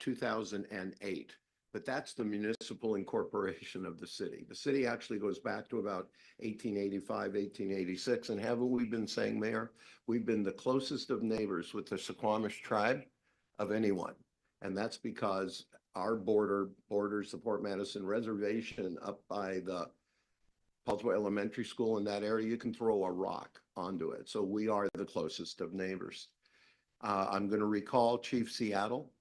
2008. But that's the municipal incorporation of the city. The city actually goes back to about 1885, 1886. And haven't we been saying, Mayor, we've been the closest of neighbors with the Suquamish tribe of anyone. And that's because our borders the Port Madison Reservation up by the Poulsbo Elementary School in that area. You can throw a rock onto it. So we are the closest of neighbors. I'm going to recall Chief Seattle.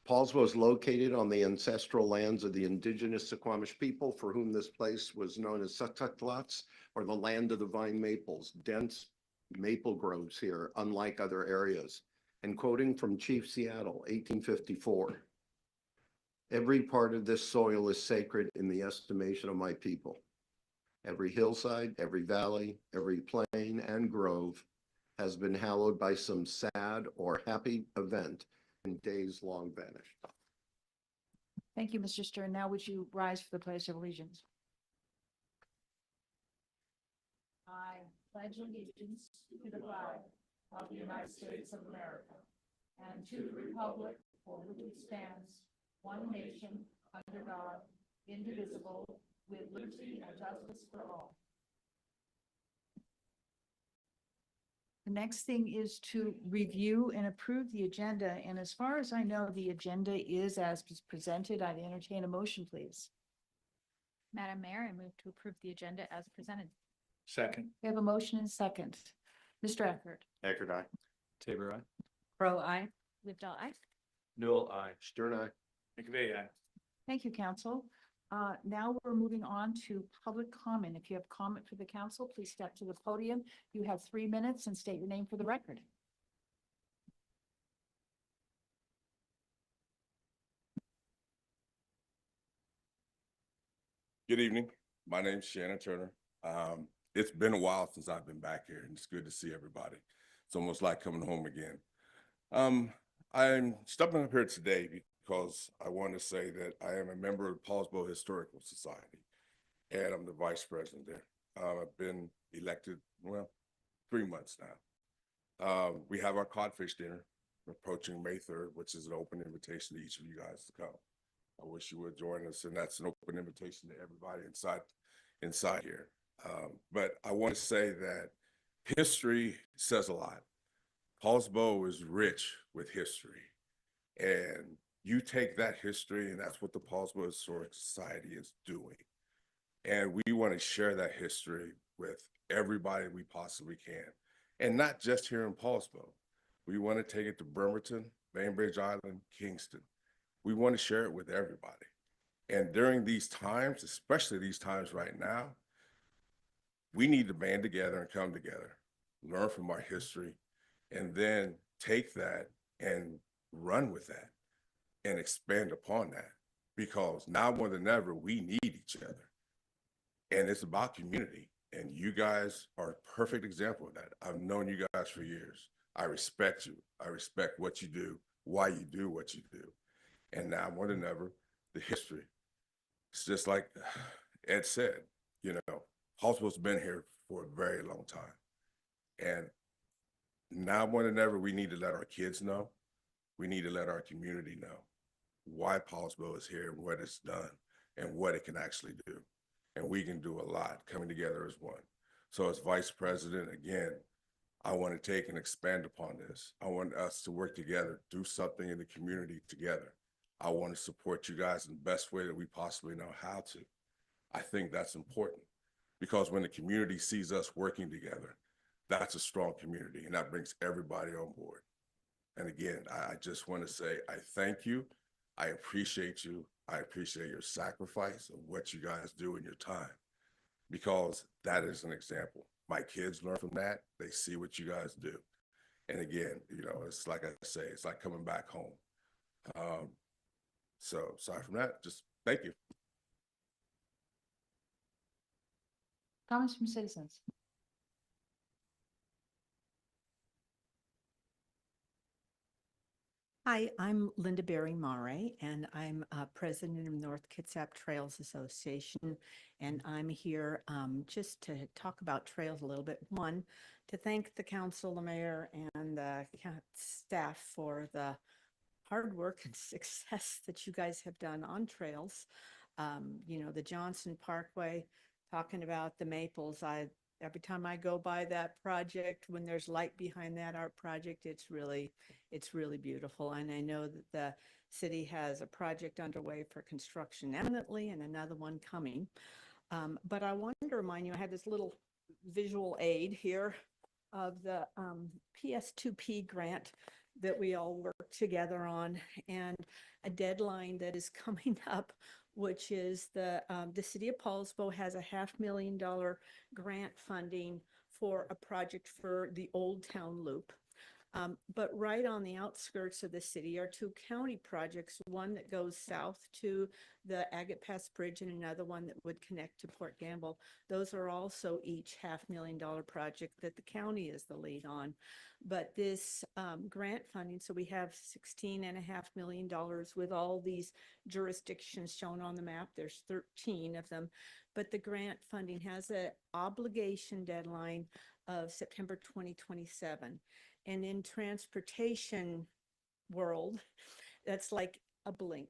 Poulsbo is located on the ancestral lands of the indigenous Suquamish people, for whom this place was known as Suttuklots, or the land of the vine maples, dense maple groves here, unlike other areas. And quoting from Chief Seattle, 1854, "Every part of this soil is sacred in the estimation of my people. Every hillside, every valley, every plain and grove has been hallowed by some sad or happy event in days long vanished." Thank you, Mr. Stern. Now would you rise for the Pledge of Allegiance? I pledge allegiance to the flag of the United States of America and to the republic for which it stands, one nation, under God, indivisible, with liberty and justice for all. The next thing is to review and approve the agenda. And as far as I know, the agenda is as presented. I'd entertain a motion, please. Madam Mayor, I move to approve the agenda as presented. Second. We have a motion and second. Mr. Eckert. Eckert, aye. Tabor, aye. Crow, aye. Livedall, aye. Newell, aye. Stern, aye. McVeigh, aye. Thank you, council. Now we're moving on to public comment. If you have comment for the council, please step to the podium. You have 3 minutes and state your name for the record. Good evening. My name's Shannon Turner. It's been a while since I've been back here, and it's good to see everybody. It's almost like coming home again. I'm stepping up here today because I want to say that I am a member of the Poulsbo Historical Society, and I'm the vice president there. I've been elected, 3 months now. We have our codfish dinner approaching May 3rd, which is an open invitation to each of you guys to come. I wish you would join us, and that's an open invitation to everybody inside here. But I want to say that history says a lot. Poulsbo is rich with history, and you take that history, and that's what the Poulsbo Historic Society is doing. And we want to share that history with everybody we possibly can, and not just here in Poulsbo. We want to take it to Bremerton, Bainbridge Island, Kingston. We want to share it with everybody. And during these times, especially these times right now, we need to band together and come together, learn from our history, and then take that and run with that and expand upon that. Because now more than ever, we need each other. And it's about community. And you guys are a perfect example of that. I've known you guys for years. I respect you. I respect what you do, why you do what you do. And now more than ever, the history. It's just like Ed said, Poulsbo's been here for a very long time. And now more than ever, we need to let our kids know. We need to let our community know why Poulsbo is here, what it's done, and what it can actually do. And we can do a lot coming together as one. So as vice president, again, I want to take and expand upon this. I want us to work together, do something in the community together. I want to support you guys in the best way that we possibly know how to. I think that's important because when the community sees us working together, that's a strong community, and that brings everybody on board. And again, I just want to say I thank you. I appreciate you. I appreciate your sacrifice of what you guys do in your time, because that is an example. My kids learn from that. They see what you guys do. And again, it's like I say, it's like coming back home. So aside from that, just thank you. Comments from citizens? Hi, I'm Linda Berry Mare, and I'm president of North Kitsap Trails Association. And I'm here just to talk about trails a little bit. One, to thank the council, the mayor, and the staff for the hard work and success that you guys have done on trails. You know, the Johnson Parkway, talking about the maples, every time I go by that project, when there's light behind that art project, it's really beautiful. And I know that the city has a project underway for construction imminently and another one coming. But I wanted to remind you, I had this little visual aid here of the PS2P grant that we all work together on, and a deadline that is coming up, which is the city of Poulsbo has a $500,000 grant funding for a project for the Old Town Loop. But right on the outskirts of the city are two county projects, one that goes south to the Agate Pass Bridge and another one that would connect to Port Gamble. Those are also each $500,000 project that the county is the lead on. But this grant funding, so we have $16.5 million with all these jurisdictions shown on the map. There's 13 of them, but the grant funding has an obligation deadline of September 2027. And in transportation world, that's like a blink.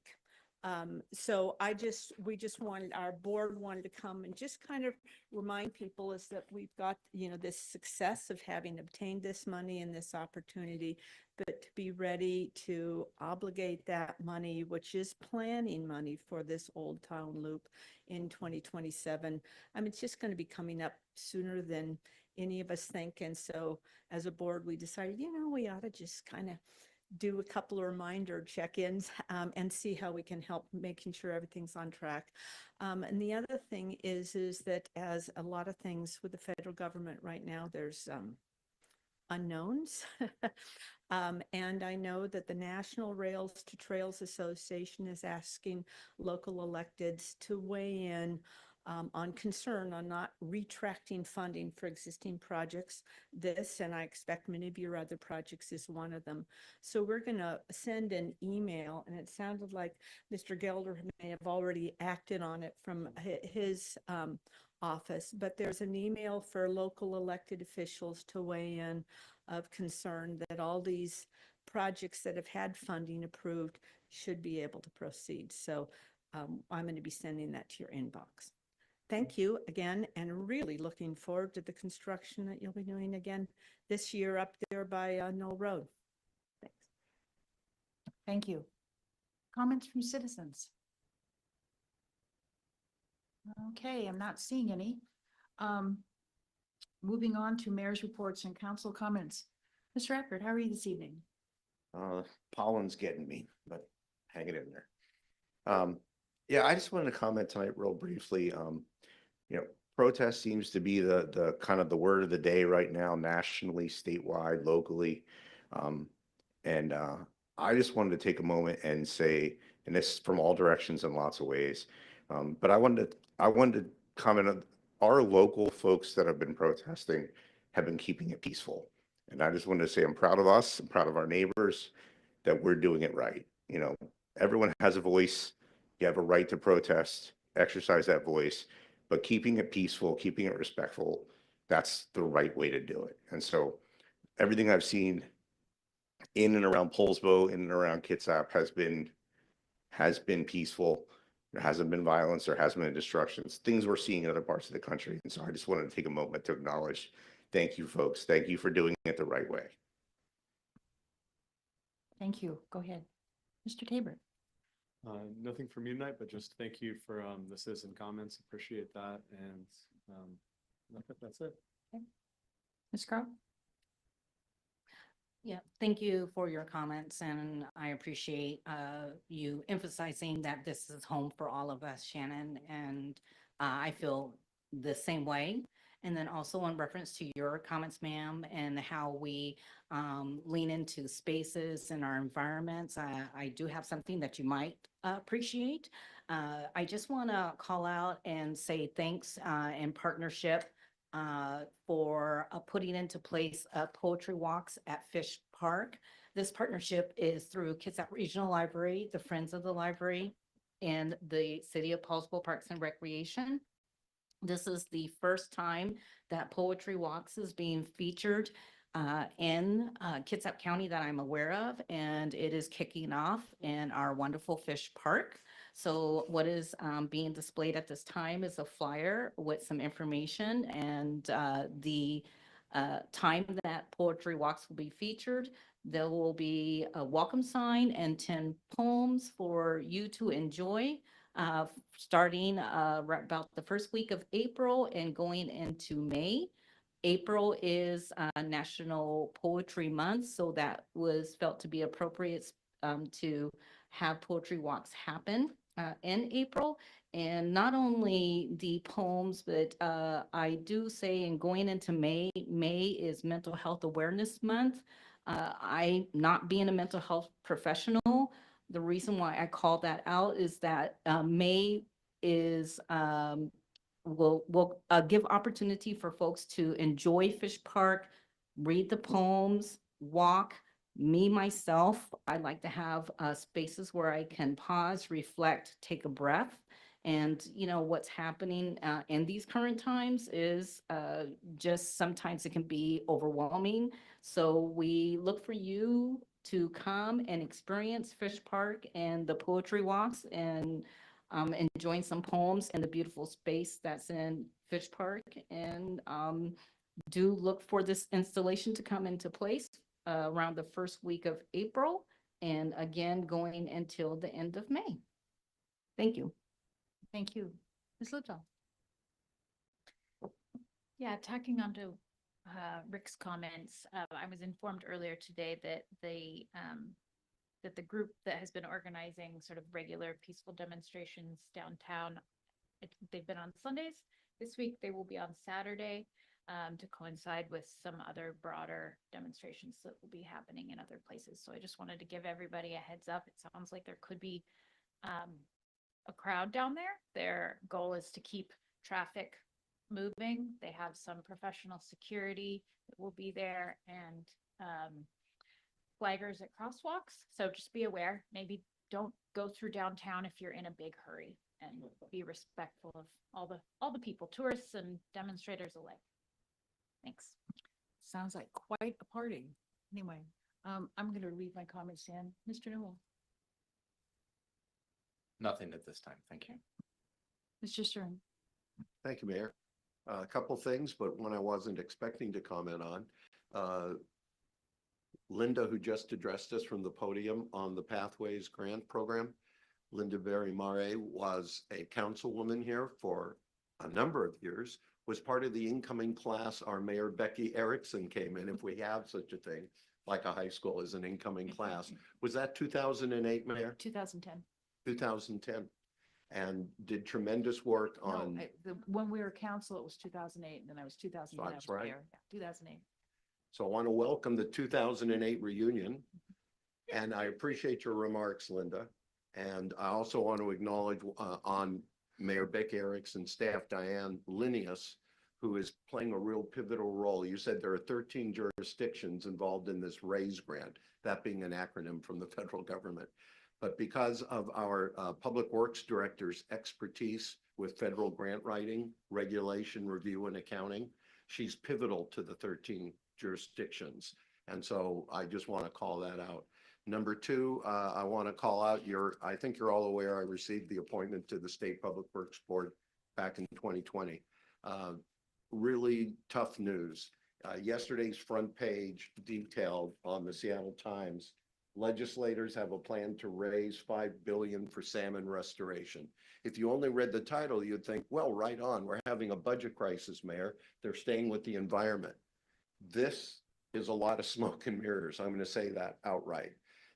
So we just wanted, our board wanted to come and just kind of remind people is that we've got, you know, this success of having obtained this money and this opportunity, but to be ready to obligate that money, which is planning money for this Old Town Loop in 2027. I mean, it's just going to be coming up sooner than any of us think. And so as a board, we decided, you know, we ought to just kind of do a couple of reminder check-ins and see how we can help making sure everything's on track. And the other thing is that as a lot of things with the federal government right now, there's unknowns. And I know that the National Rails to Trails Association is asking local electeds to weigh in on concern on not retracting funding for existing projects. This, and I expect many of your other projects, is one of them. So we're going to send an email, and it sounded like Mr. Gelder may have already acted on it from his office, but there's an email for local elected officials to weigh in of concern that all these projects that have had funding approved should be able to proceed. So I'm going to be sending that to your inbox. Thank you again, and really looking forward to the construction that you'll be doing again this year up there by Knoll Road. Thanks. Thank you. Comments from citizens? Okay, I'm not seeing any. Moving on to mayor's reports and council comments. Mr. Eckert, how are you this evening? Pollen's getting me, but hang it in there. Yeah, I just wanted to comment tonight real briefly. You know, protest seems to be the kind of the word of the day right now, nationally, statewide, locally. And I just wanted to take a moment and say, and this from all directions in lots of ways. But I wanted to comment on our local folks that have been protesting have been keeping it peaceful. And I just wanted to say I'm proud of us, I'm proud of our neighbors, that we're doing it right. You know, everyone has a voice. You have a right to protest, exercise that voice, but keeping it peaceful, keeping it respectful, that's the right way to do it. And so everything I've seen in and around Poulsbo, in and around Kitsap has been peaceful. There hasn't been violence, there hasn't been destructions, things we're seeing in other parts of the country. And so I just wanted to take a moment to acknowledge, thank you folks. Thank you for doing it the right way. Thank you. Go ahead. Mr. Tabor. Nothing from you tonight, but just thank you for the citizen comments. Appreciate that. And that's it. Okay. Ms. Crowe? Yeah, thank you for your comments, and I appreciate you emphasizing that this is home for all of us, Shannon, and I feel the same way. And then also in reference to your comments, ma'am, and how we lean into spaces and our environments, I do have something that you might appreciate. I just want to call out and say thanks in partnership for putting into place poetry walks at Fish Park. This partnership is through Kitsap Regional Library, the Friends of the Library, and the City of Poulsbo Parks and Recreation. This is the first time that Poetry Walks is being featured in Kitsap County that I'm aware of, and it is kicking off in our wonderful fish park. So what is being displayed at this time is a flyer with some information and the time that poetry walks will be featured. There will be a welcome sign and 10 poems for you to enjoy, starting right about the first week of April and going into May. April is National Poetry Month, so that was felt to be appropriate to have poetry walks happen in April. And not only the poems, but I do say in going into May, May is Mental Health Awareness Month. I, not being a mental health professional, the reason why I call that out is that May is will give opportunity for folks to enjoy Fish Park, read the poems, walk. Me, myself, I like to have spaces where I can pause, reflect, take a breath. And, you know, what's happening in these current times is just sometimes it can be overwhelming. So we look for you to come and experience Fish Park and the poetry walks and enjoying some poems in the beautiful space that's in Fish Park. And do look for this installation to come into place around the first week of April, and again, going until the end of May. Thank you. Thank you. Ms. Littell? Yeah, tacking onto Rick's comments, I was informed earlier today that the group that has been organizing sort of regular peaceful demonstrations downtown, they've been on Sundays. This week they will be on Saturday to coincide with some other broader demonstrations that will be happening in other places. So I just wanted to give everybody a heads up. It sounds like there could be a crowd down there. Their goal is to keep traffic moving. They have some professional security that will be there, and flaggers at crosswalks. So just be aware, maybe don't go through downtown if you're in a big hurry, and be respectful of all the people, tourists and demonstrators alike. Thanks. Sounds like quite a party. Anyway, I'm going to leave my comments in. Mr. Newell, Nothing at this time. Thank you. Mr. Stern. Thank you, Mayor. A couple things, but one I wasn't expecting to comment on. Linda, who just addressed us from the podium on the Pathways Grant Program, Linda Berry Mare was a councilwoman here for a number of years, was part of the incoming class. Our Mayor Becky Erickson came in, if we have such a thing, like a high school as an incoming class. Was that 2008, Mayor? 2010. 2010. And did tremendous work on. When we were council, it was 2008, and then I was 2010. That's right. Mayor. Yeah, 2008. So I want to welcome the 2008 reunion. And I appreciate your remarks, Linda. And I also want to acknowledge on Mayor Beck Erickson's staff, Diane Linnaeus, who is playing a real pivotal role. You said there are 13 jurisdictions involved in this RAISE grant, that being an acronym from the federal government. But because of our Public Works Director's expertise with federal grant writing, regulation, review, and accounting, she's pivotal to the 13 jurisdictions. And so I just want to call that out. Number two, I want to call out I think you're all aware I received the appointment to the State Public Works Board back in 2020. Really tough news. Yesterday's front page detailed on the Seattle Times, legislators have a plan to raise $5 billion for salmon restoration. If you only read the title, you'd think, well, right on, we're having a budget crisis, Mayor. They're staying with the environment. This is a lot of smoke and mirrors. I'm going to say that outright.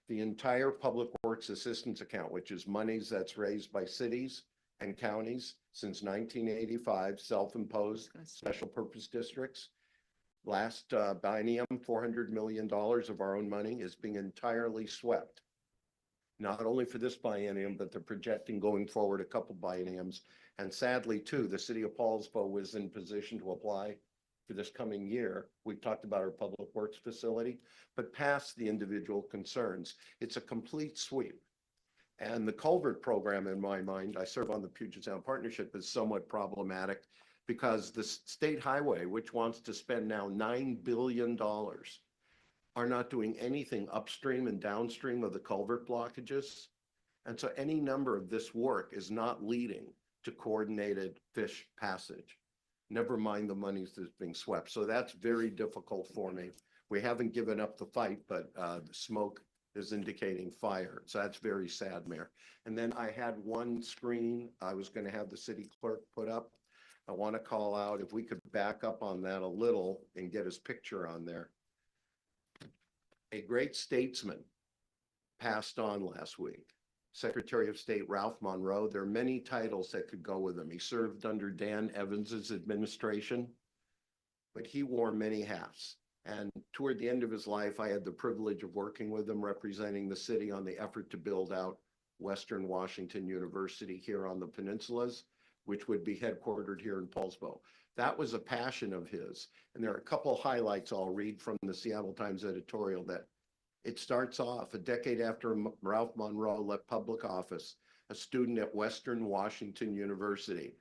The entire Public Works Assistance Account, which is monies that's raised by cities and counties since 1985, self-imposed special purpose districts. Last biennium, $400 million of our own money is being entirely swept. Not only for this biennium, but they're projecting going forward a couple bienniums. And sadly, too, the city of Poulsbo was in position to apply for this coming year. We've talked about our public works facility, but past the individual concerns, it's a complete sweep. And the culvert program, in my mind, I serve on the Puget Sound Partnership, is somewhat problematic because the state highway, which wants to spend now $9 billion, are not doing anything upstream and downstream of the culvert blockages. And so any number of this work is not leading to coordinated fish passage. Never mind the monies that's being swept. So that's very difficult for me. We haven't given up the fight, but the smoke is indicating fire. So that's very sad, Mayor. And then I had one screen I was going to have the city clerk put up. I want to call out, if we could back up on that a little and get his picture on there. A great statesman passed on last week. Secretary of State Ralph Monroe. There are many titles that could go with him. He served under Dan Evans's administration, but he wore many hats. And toward the end of his life, I had the privilege of working with him, representing the city on the effort to build out Western Washington University here on the peninsulas, which would be headquartered here in Poulsbo. That was a passion of his. And there are a couple of highlights I'll read from the Seattle Times editorial that it starts off, a decade after Ralph Monroe left public office, a student at Western Washington University.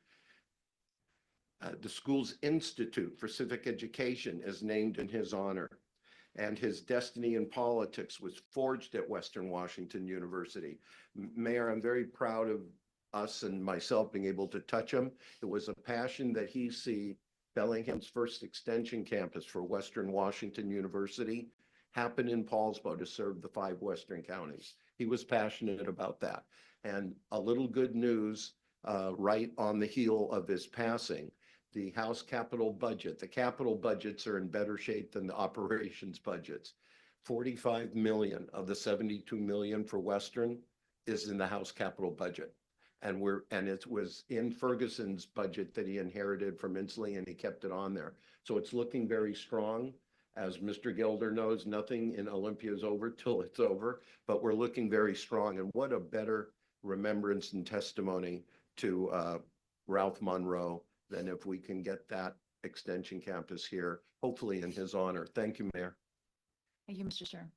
The school's Institute for Civic Education is named in his honor, and his destiny in politics was forged at Western Washington University. Mayor, I'm very proud of us and myself being able to touch him. It was a passion that he see Bellingham's first extension campus for Western Washington University happen in Poulsbo to serve the 5 Western counties. He was passionate about that. And a little good news, right on the heel of his passing, the House capital budget, the capital budgets are in better shape than the operations budgets. 45 million of the 72 million for Western is in the House capital budget. And it was in Ferguson's budget that he inherited from Inslee, and he kept it on there. So it's looking very strong. As Mr. Gilder knows, nothing in Olympia is over till it's over, but we're looking very strong. And what a better remembrance and testimony to Ralph Monroe than if we can get that extension campus here, hopefully in his honor. Thank you, Mayor. Thank you, Mr. Stern.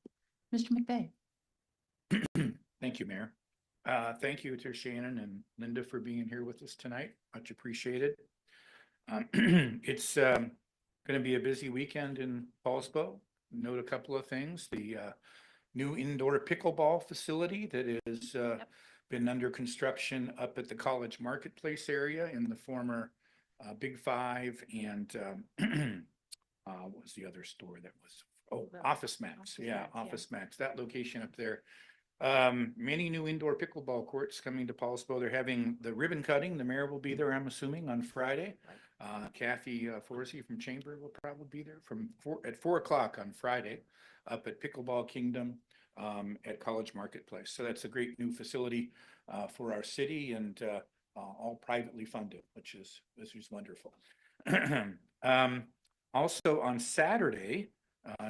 Mr. McVeigh. Thank you, Mayor. Thank you to Shannon and Linda for being here with us tonight. Much appreciated. It's going to be a busy weekend in Poulsbo. Note a couple of things. The new indoor pickleball facility that is been under construction up at the College Marketplace area in the former Big Five and what was the other store that was? Oh, Office Max. Yeah, Office Max. That location up there. Many new indoor pickleball courts coming to Poulsbo. They're having the ribbon cutting. The mayor will be there, I'm assuming, on Friday. Kathy Forsey from Chamber will probably be there at 4 o'clock on Friday up at Pickleball Kingdom at College Marketplace. So that's a great new facility for our city and all privately funded, which is wonderful. Also on Saturday,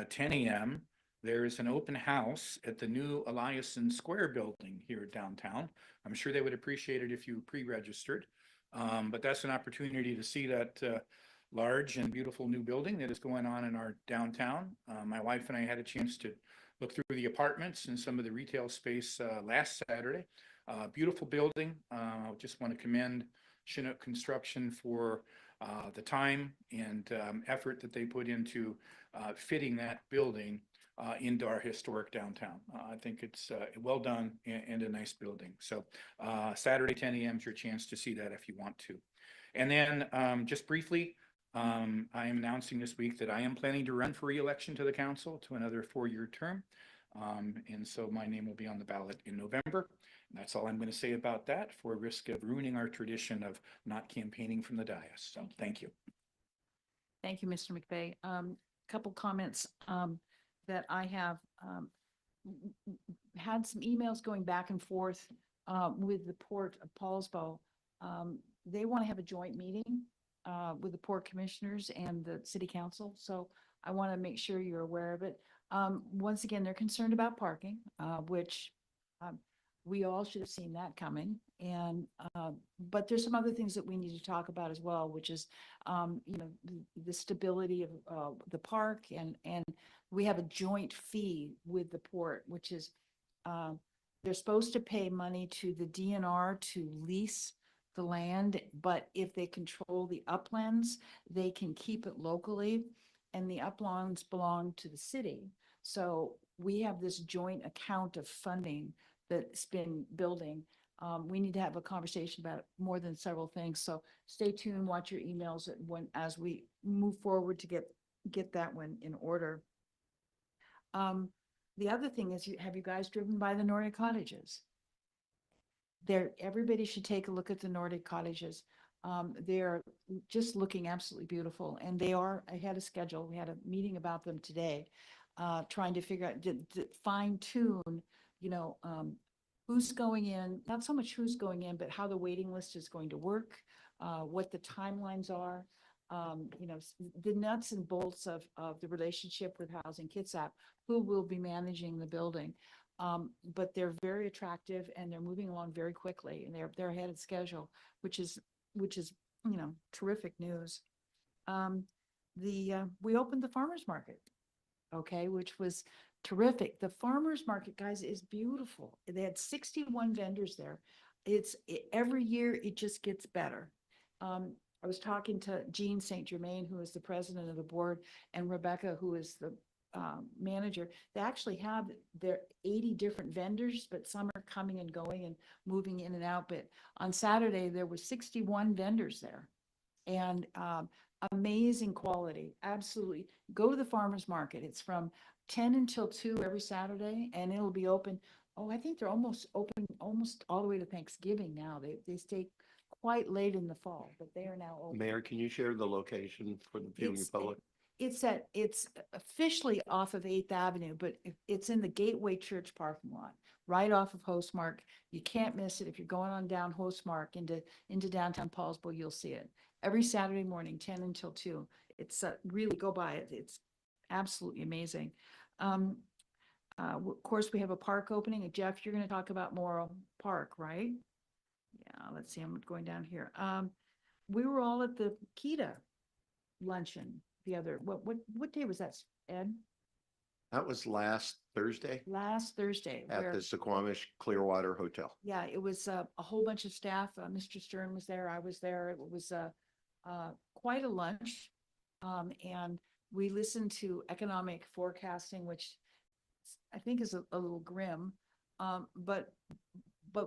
10 a.m., there is an open house at the new Eliason Square building here downtown. I'm sure they would appreciate it if you pre-registered, but that's an opportunity to see that large and beautiful new building that is going on in our downtown. My wife and I had a chance to look through the apartments and some of the retail space last Saturday. Beautiful building. Just want to commend Chinook Construction for the time and effort that they put into fitting that building into our historic downtown. I think it's well done and a nice building. So Saturday, 10 a.m. is your chance to see that if you want to. And then just briefly, I am announcing this week that I am planning to run for re-election to the council to another 4-year term. And so my name will be on the ballot in November. And that's all I'm going to say about that, for risk of ruining our tradition of not campaigning from the dais. So thank you. Thank you, Mr. McVeigh. Couple comments that I have had some emails going back and forth with the Port of Poulsbo. They want to have a joint meeting with the Port Commissioners and the City Council. So I want to make sure you're aware of it. Once again, they're concerned about parking, which we all should have seen that coming. And but there's some other things that we need to talk about as well, which is the stability of the park, and we have a joint fee with the port, which is they're supposed to pay money to the DNR to lease the land, but if they control the uplands, they can keep it locally, and the uplands belong to the city. So we have this joint account of funding that's been building. We need to have a conversation about more than several things. So stay tuned, watch your emails as we move forward to get that one in order. The other thing is, have you guys driven by the Nordic cottages? Everybody should take a look at the Nordic cottages. They're just looking absolutely beautiful, and they are ahead of schedule. We had a meeting about them today, trying to figure out, to fine tune, who's going in, not so much who's going in, but how the waiting list is going to work, what the timelines are. The nuts and bolts of the relationship with Housing Kitsap, who will be managing the building. But they're very attractive, and they're moving along very quickly, and they're ahead of schedule, which is, terrific news. We opened the farmer's market, okay, which was terrific. The farmer's market, guys, is beautiful. They had 61 vendors there. Every year it just gets better. I was talking to Jean St. Germain, who is the president of the board, and Rebecca, who is the manager. They actually have their 80 different vendors, but some are coming and going and moving in and out. But on Saturday, there were 61 vendors there, and amazing quality. Absolutely. Go to the farmer's market. It's from 10 until 2 every Saturday, and it'll be open. Oh, I think they're almost open almost all the way to Thanksgiving now. They stay quite late in the fall, but they are now open. Mayor, can you share the location for the viewing It's- public? It's officially off of 8th Avenue, but it's in the Gateway Church parking lot, right off of Hostmark. You can't miss it. If you're going on down Hostmark into downtown Poulsbo, you'll see it. Every Saturday morning, 10 until 2. It's really, go by it. It's absolutely amazing. Of course, we have a park opening. And Jeff, you're going to talk about Morrow Park, right? Yeah, let's see. I'm going down here. We were all at the Kita luncheon what day was that, Ed? That was last Thursday Last Thursday. at where- the Suquamish Clearwater Hotel. Yeah, it was a whole bunch of staff. Mr. Stern was there. I was there. It was quite a lunch. And we listened to economic forecasting, which I think is a little grim. But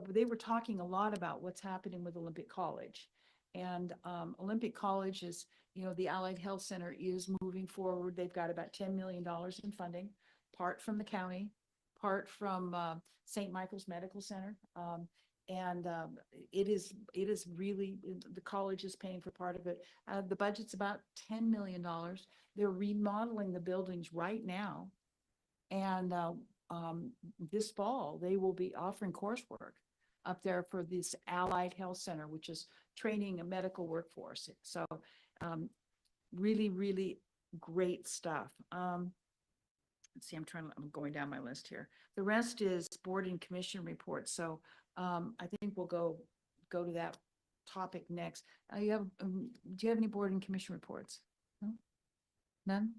they were talking a lot about what's happening with Olympic College. And Olympic College is, the Allied Health Center is moving forward. They've got about $10 million in funding, part from the county, part from St. Michael's Medical Center. And it is really, the college is paying for part of it. The budget's about $10 million. They're remodeling the buildings right now. And this fall, they will be offering coursework up there for this Allied Health Center, which is training a medical workforce. So really, really great stuff. Let's see, I'm going down my list here. The rest is board and commission reports. So I think we'll go to that topic next. Do you have any board and commission reports? No? None?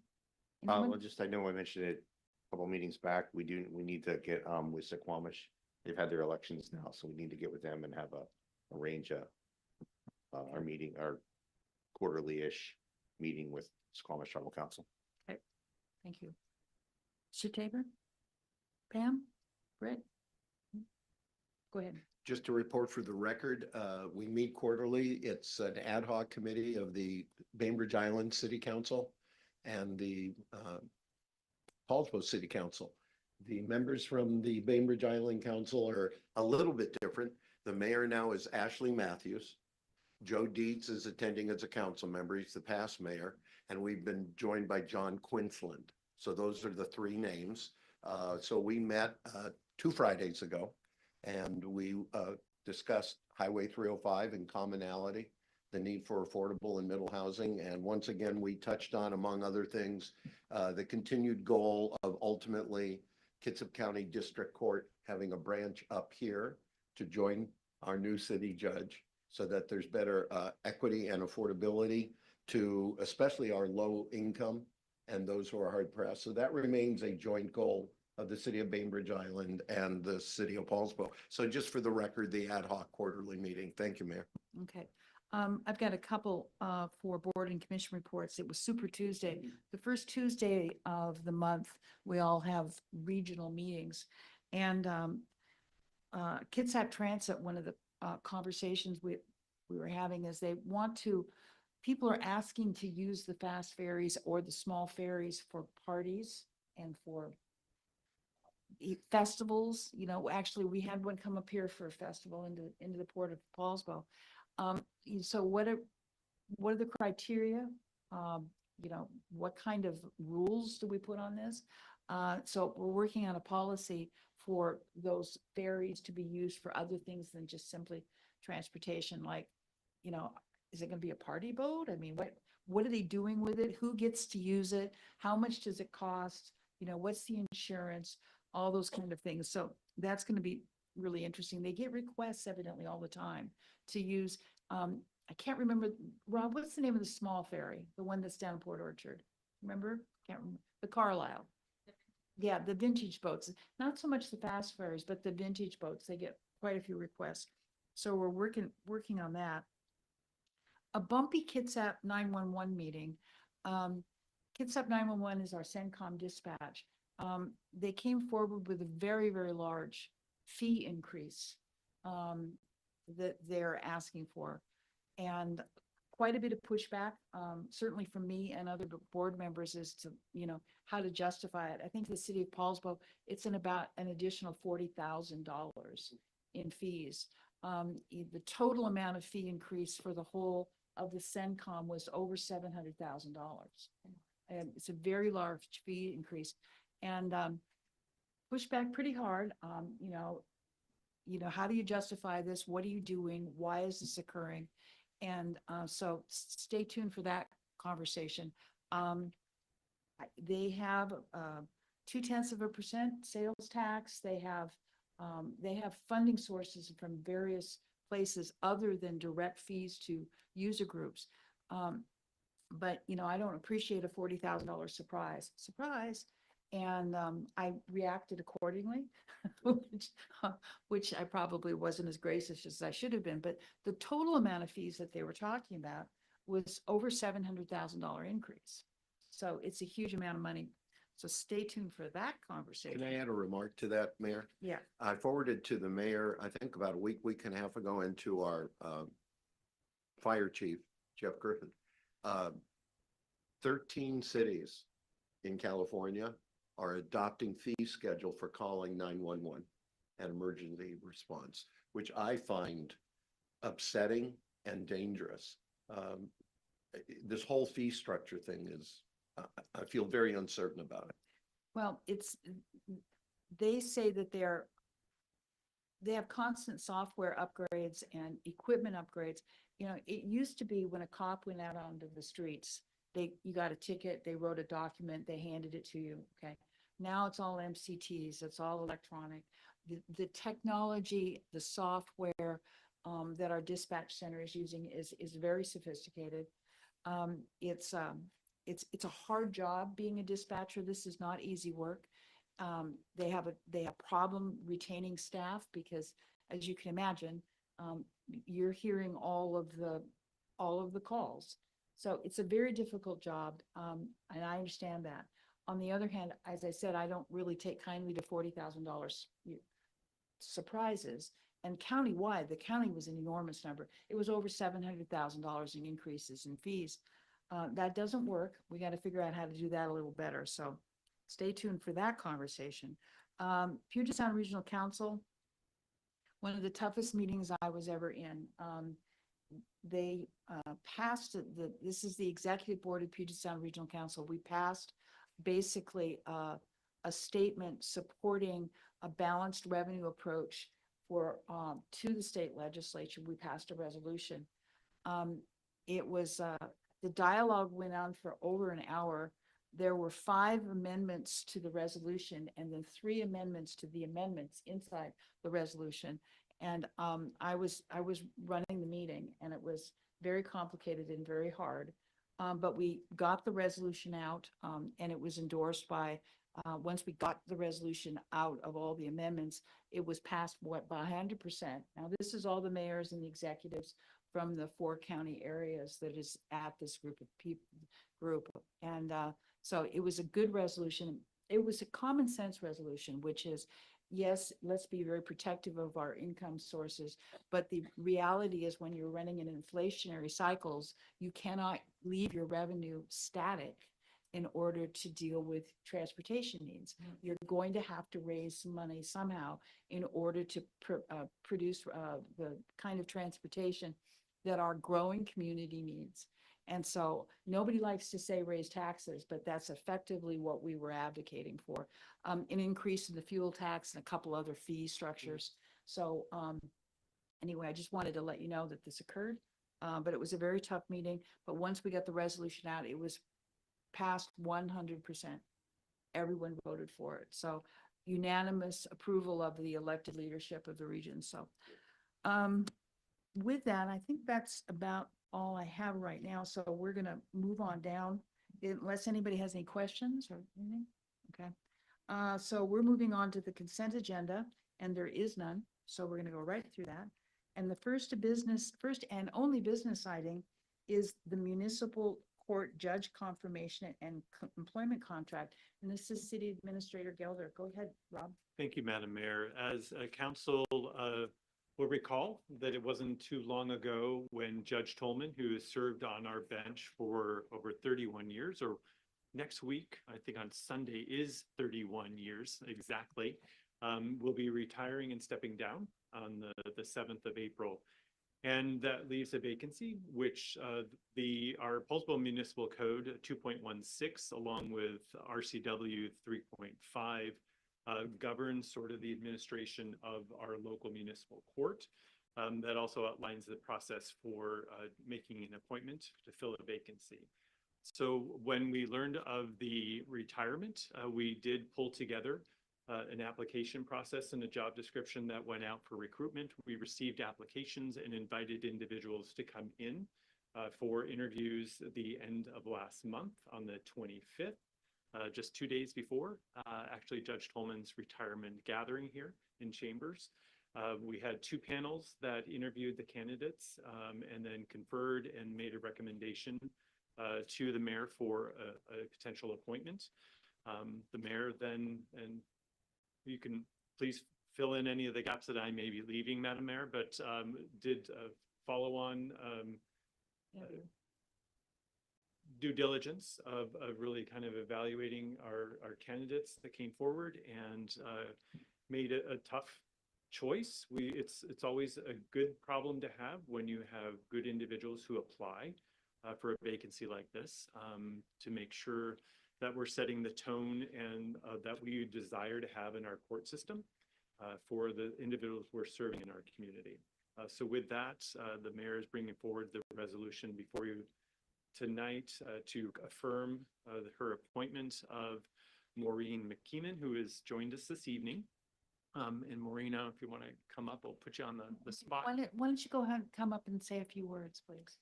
Anyone? Well, I know I mentioned it a couple meetings back. We need to get with Suquamish. They've had their elections now, so we need to get with them and have arrange our meeting, our quarterly-ish meeting with Suquamish Tribal Council. Okay, thank you. Mr. Tabor? Pam? Brett? Go ahead. Just to report for the record, we meet quarterly. It's an ad hoc committee of the Bainbridge Island City Council and the Poulsbo City Council. The members from the Bainbridge Island Council are a little bit different. The mayor now is Ashley Matthews. Joe Dietz is attending as a council member. He's the past mayor. And we've been joined by John Quinceland. So those are the three names. So we met 2 Fridays ago, and we discussed Highway 305 and commonality, the need for affordable and middle housing. And once again, we touched on, among other things, the continued goal of ultimately Kitsap County District Court having a branch up here to join our new city judge, so that there's better equity and affordability to especially our low income and those who are hard pressed. So that remains a joint goal of the city of Bainbridge Island and the city of Poulsbo. So just for the record, the ad hoc quarterly meeting. Thank you, Mayor. Okay. I've got a couple for board and commission reports. It was Super Tuesday. The first Tuesday of the month, we all have regional meetings. And Kitsap Transit, one of the conversations we were having is people are asking to use the fast ferries or the small ferries for parties and for festivals. You know, actually, we had one come up here for a festival into the port of Poulsbo. So what are the criteria? You know, what kind of rules do we put on this? So we're working on a policy for those ferries to be used for other things than just simply transportation. Like, you know, is it going to be a party boat? I mean, what are they doing with it? Who gets to use it? How much does it cost? You know, what's the insurance? All those kind of things. So that's going to be really interesting. They get requests evidently all the time to use. I can't remember, Rob, what's the name of the small ferry? The one that's down in Port Orchard? Remember? Can't remember. The Carlisle. Yeah, the vintage boats. Not so much the fast ferries, but the vintage boats. They get quite a few requests. So we're working on that. A bumpy Kitsap 911 meeting. Kitsap 911 is our CENTCOM dispatch. They came forward with a very, very large fee increase that they're asking for. And quite a bit of pushback, certainly from me and other board members as to, you know, how to justify it. I think the city of Poulsbo, it's in about an additional $40,000 in fees. The total amount of fee increase for the whole of the CENTCOM was over $700,000. And it's a very large fee increase and pushed back pretty hard. You know, how do you justify this? What are you doing? Why is this occurring? And so stay tuned for that conversation. They have 0.2% sales tax. They have funding sources from various places other than direct fees to user groups. But you know, I don't appreciate a $40,000 surprise. And I reacted accordingly, which I probably wasn't as gracious as I should have been. But the total amount of fees that they were talking about was over $700,000 increase. So it's a huge amount of money. So stay tuned for that conversation. Can I add a remark to that, Mayor? Yeah. I forwarded to the mayor, I think about a week and a half ago, into our fire chief, Jeff Griffin. 13 cities in California are adopting fee schedule for calling 911 and emergency response, which I find upsetting and dangerous. This whole fee structure thing is, I feel very uncertain about it. Well, they say that they have constant software upgrades and equipment upgrades. You know, it used to be when a cop went out onto the streets, you got a ticket, they wrote a document, they handed it to you. Okay. Now it's all MCTs, it's all electronic. The technology, the software that our dispatch center is using is very sophisticated. It's a hard job being a dispatcher. This is not easy work. They have problem retaining staff because, as you can imagine, you're hearing all of the calls. So it's a very difficult job, and I understand that. On the other hand, as I said, I don't really take kindly to $40,000 surprises. And countywide, the county was an enormous number. It was over $700,000 in increases in fees. That doesn't work. We got to figure out how to do that a little better. So stay tuned for that conversation. Puget Sound Regional Council, one of the toughest meetings I was ever in. They passed this is the executive board of Puget Sound Regional Council. We passed basically a statement supporting a balanced revenue approach to the state legislature. We passed a resolution. It was the dialogue went on for over an hour. There were 5 amendments to the resolution and then 3 amendments to the amendments inside the resolution. And I was running the meeting, and it was very complicated and very hard. But we got the resolution out, and it was endorsed by once we got the resolution out of all the amendments, it was passed what by 100%. Now, this is all the mayors and the executives from the 4 county areas that is at this group of people And so it was a good resolution. It was a common sense resolution, which is, yes, let's be very protective of our income sources. But the reality is when you're running in inflationary cycles, you cannot leave your revenue static in order to deal with transportation needs. You're going to have to raise some money somehow in order to produce the kind of transportation that our growing community needs. And so nobody likes to say raise taxes, but that's effectively what we were advocating for. An increase in the fuel tax and a couple other fee structures. So anyway, I just wanted to let you know that this occurred, but it was a very tough meeting. But once we got the resolution out, it was passed 100%. Everyone voted for it. So unanimous approval of the elected leadership of the region. So with that, I think that's about all I have right now. So we're going to move on down unless anybody has any questions or anything. Okay. So we're moving on to the consent agenda and there is none. So we're going to go right through that. And the first and only business item is the municipal court judge confirmation and employment contract. And this is City Administrator Gelder. Go ahead, Rob. Thank you, Madam Mayor. As council will recall that it wasn't too long ago when Judge Tolman, who has served on our bench for over 31 years, or next week, I think on Sunday is 31 years exactly, will be retiring and stepping down on the 7th of April. And that leaves a vacancy, which our Poulsbo Municipal Code 2.16, along with RCW 3.5, governs sort of the administration of our local municipal court. That also outlines the process for making an appointment to fill a vacancy. So when we learned of the retirement, we did pull together an application process and a job description that went out for recruitment. We received applications and invited individuals to come in for interviews at the end of last month on the 25th. Just 2 days before, actually Judge Tolman's retirement gathering here in Chambers. We had 2 panels that interviewed the candidates and then conferred and made a recommendation to the mayor for a potential appointment. The mayor then, and you can please fill in any of the gaps that I may be leaving, Madam Mayor, but did follow on due diligence of really kind of evaluating our candidates that came forward and made a tough choice. It's always a good problem to have when you have good individuals who apply for a vacancy like this, to make sure that we're setting the tone and that we desire to have in our court system for the individuals we're serving in our community. So with that, the mayor is bringing forward the resolution before you tonight to affirm her appointment of Maureen McKeeman, who has joined us this evening. And Maureen, if you want to come up, I'll put you on the spot. Why don't you go ahead and come up and say a few words, please?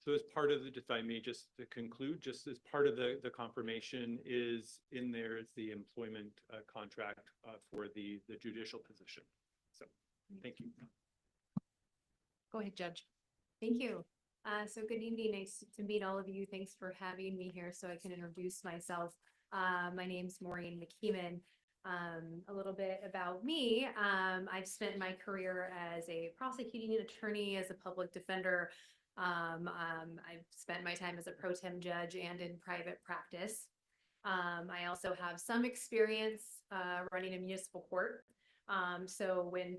So as part of the, if I may just to conclude, just as part of the confirmation is in there is the employment contract for the judicial position. So thank you. Go ahead, Judge. Thank you. So good evening. Nice to meet all of you. Thanks for having me here so I can introduce myself. My name's Maureen McKeeman. A little bit about me. I've spent my career as a prosecuting attorney, as a public defender. I've spent my time as a pro tem judge and in private practice. I also have some experience running a municipal court. So when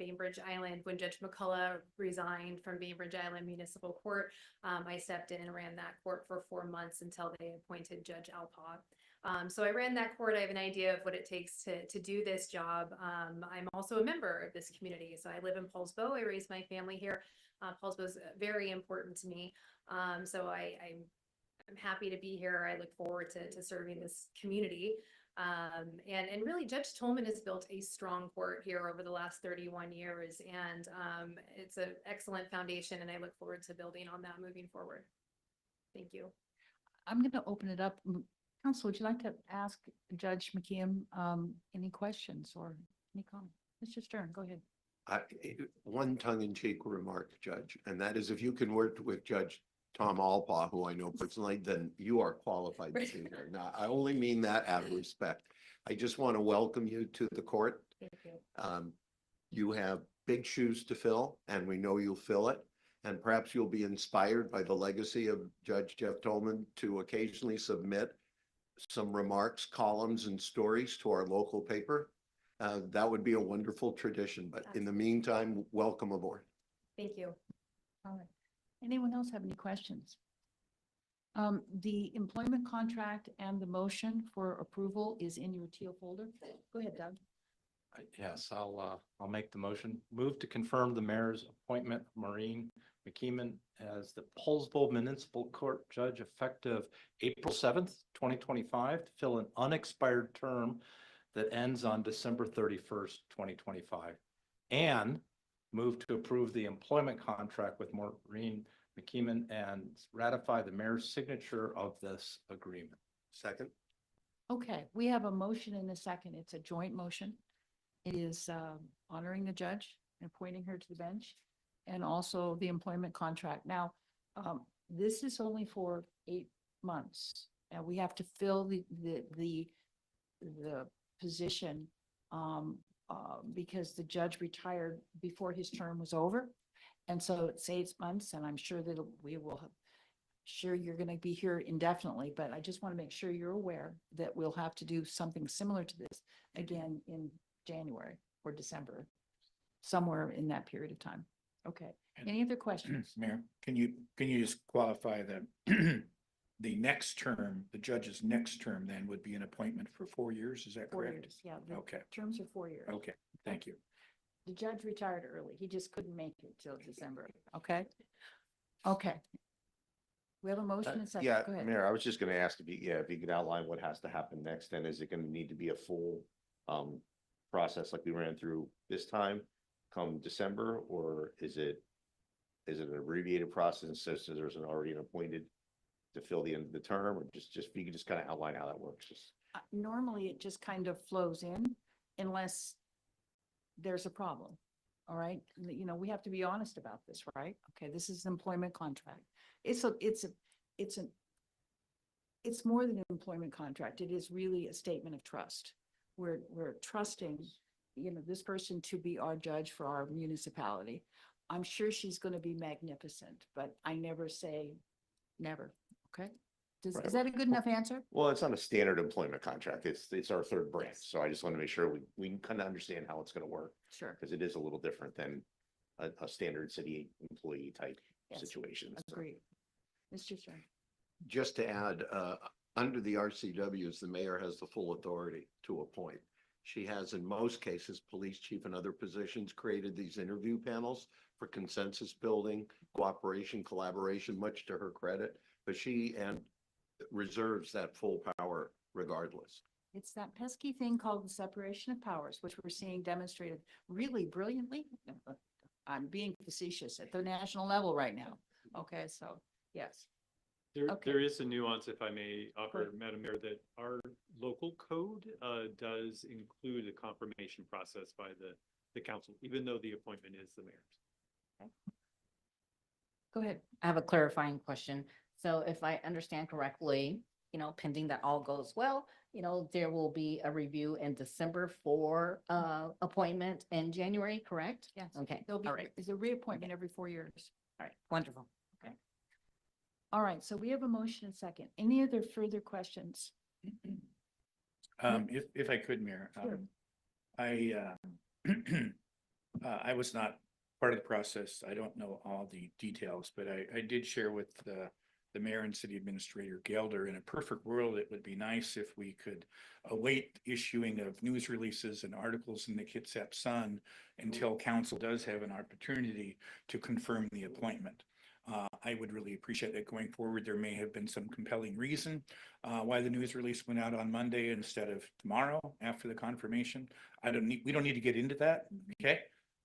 Judge McCullough resigned from Bainbridge Island Municipal Court, I stepped in and ran that court for 4 months until they appointed Judge Alpaugh. So I ran that court. I have an idea of what it takes to do this job. I'm also a member of this community. So I live in Poulsbo. I raised my family here. Poulsbo is very important to me. So I'm happy to be here. I look forward to serving this community. And really Judge Tolman has built a strong court here over the last 31 years. And it's an excellent foundation and I look forward to building on that moving forward. Thank you. I'm going to open it up. Council, would you like to ask Judge McKeon any questions or any comment? Mr. Stern, go ahead. One tongue-in-cheek remark, Judge, and that is if you can work with Judge Tom Alpaugh, who I know personally, then you are qualified to be there. Now, I only mean that out of respect. I just want to welcome you to the court. Thank you. You have big shoes to fill, and we know you'll fill it. And perhaps you'll be inspired by the legacy of Judge Jeff Tolman to occasionally submit some remarks, columns, and stories to our local paper. That would be a wonderful tradition, but in the meantime, welcome aboard. Thank you. All right. Anyone else have any questions? The employment contract and the motion for approval is in your teal folder. Go ahead, Doug. Yes, I'll make the motion. Move to confirm the mayor's appointment, Maureen McKeeman, as the Poulsbo Municipal Court Judge effective April 7th, 2025, to fill an unexpired term that ends on December 31st, 2025. And move to approve the employment contract with Maureen McKeeman and ratify the mayor's signature of this agreement. Second. Okay, we have a motion and a second. It's a joint motion. It is honoring the judge and appointing her to the bench and also the employment contract. Now, this is only for 8 months and we have to fill the position because the judge retired before his term was over. And so it's 8 months and I'm sure that sure you're going to be here indefinitely, but I just want to make sure you're aware that we'll have to do something similar to this again in January or December, somewhere in that period of time. Okay. Any other questions? Mayor, can you just qualify that the next term, the judge's next term then would be an appointment for 4 years? Is that 4 correct? years, yeah. The Okay. terms are 4 years. Okay, thank you. The judge retired early. He just couldn't make it till December. Okay. Okay. We have a motion and second. Yeah, Go ahead. Mayor, I was just gonna ask if you could outline what has to happen next, then is it gonna need to be a full process like we ran through this time come December, or is it an abbreviated process since there's already an appointed to fill the end of the term, or just if you could just kind of outline how that works? Normally it just kind of flows in unless there's a problem. All right. You know, we have to be honest about this, right? Okay. This is an employment contract. It's more than an employment contract. It is really a statement of trust. We're trusting, you know, this person to be our judge for our municipality. I'm sure she's going to be magnificent, but I never say never. Okay. Is that a good enough answer? Well, it's not a standard employment contract. It's our third branch. So I just want to make sure we kind of understand how it's going to work, Sure. because it is a little different than a standard city employee type Yes, situation. So. Agreed. Mr. Stern. Just to add, under the RCWs, the mayor has the full authority to appoint. She has, in most cases, police chief and other positions created these interview panels for consensus building, cooperation, collaboration, much to her credit, but she reserves that full power regardless. It's that pesky thing called the separation of powers, which we're seeing demonstrated really brilliantly. I'm being facetious at the national level right now. Okay, so yes. Okay. There is a nuance, if I may offer, Sure. Madam Mayor, that our local code does include a confirmation process by the council, even though the appointment is the mayor's. Go ahead. I have a clarifying question. So if I understand correctly, you know, pending that all goes well, you know, there will be a review in December for appointment in January, correct? Yes. Okay, There'll be, all right, it's a reappointment every 4 years. all right, wonderful. All right, so we have a motion and second. Any other further questions? If I could, Mayor, Sure. I was not part of the process. I don't know all the details, but I did share with the mayor and city administrator Gelder, in a perfect world, it would be nice if we could await issuing of news releases and articles in the Kitsap Sun until council does have an opportunity to confirm the appointment. I would really appreciate that going forward. There may have been some compelling reason why the news release went out on Monday instead of tomorrow after the confirmation. We don't need to get into that, okay?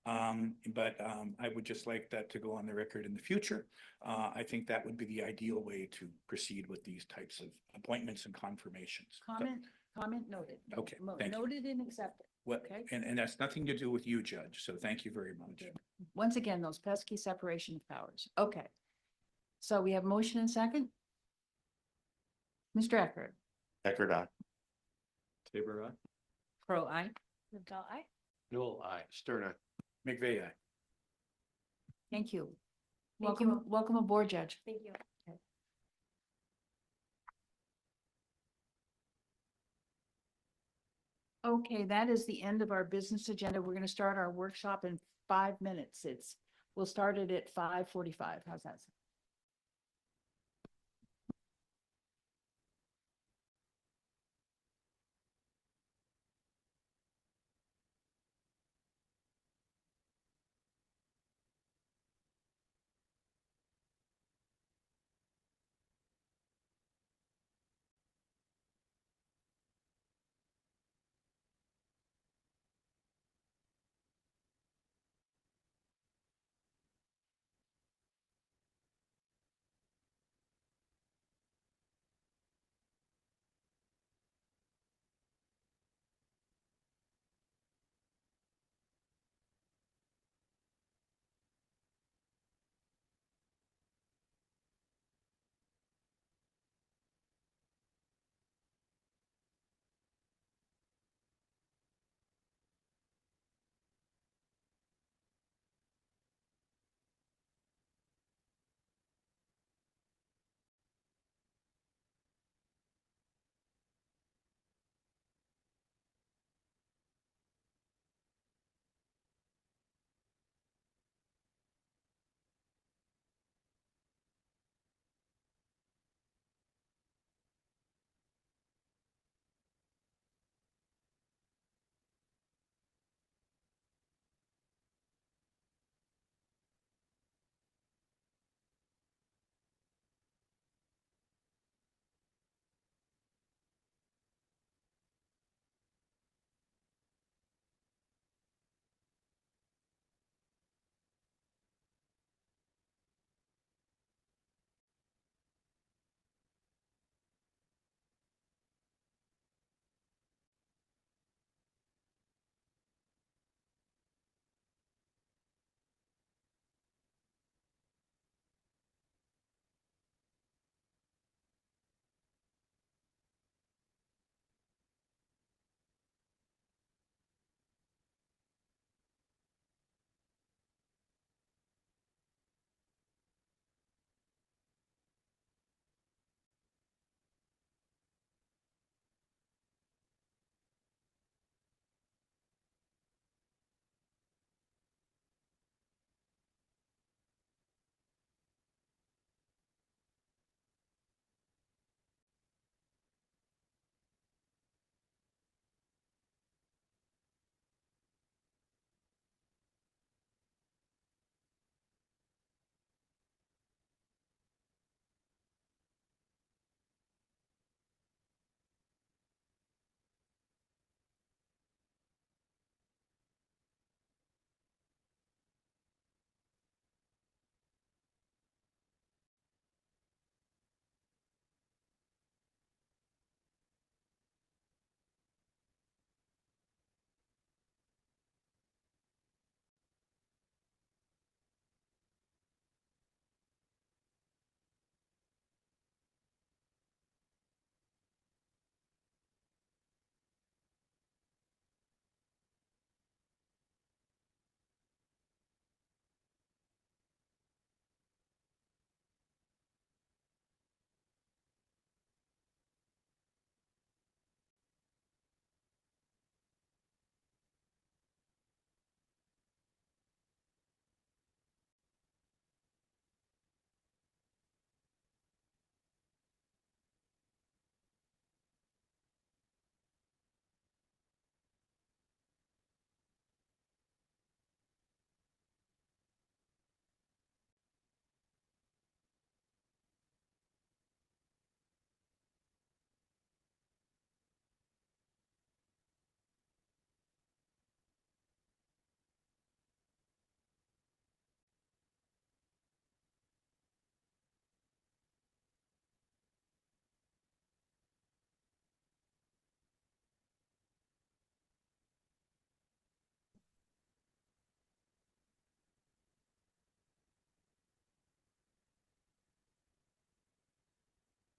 But I would just like that to go on the record in the future. I think that would be the ideal way to proceed with these types of appointments and confirmations. Comment noted. Okay, thank you. Noted and accepted. What, Okay. and that's nothing to do with you, Judge, so thank you very much. Once again, those pesky separation of powers. Okay. So we have motion and second? Mr. Eckert? Eckert, aye. Tabor, aye. Pro I. Livedall, aye. Newell, aye. Stern, aye. McVeigh, aye. Thank you. Thank you. Welcome aboard, Judge. Thank you. Okay, that is the end of our business agenda. We're gonna start our workshop in 5 minutes. We'll start it at 5:45. How's that? sound?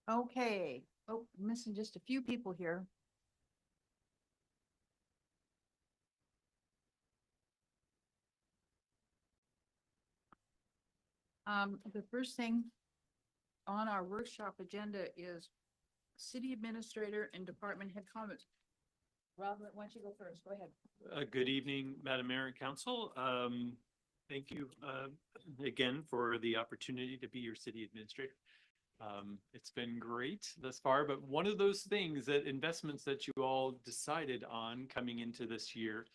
Okay, oh, missing just a few people here. The first thing on our workshop agenda is city administrator and department head comments. Robert, why don't you go first? Go ahead. Good evening, Madam Mayor and Council. Thank you again for the opportunity to be your city administrator. It's been great thus far, but one of those things that investments that you all decided on coming into this year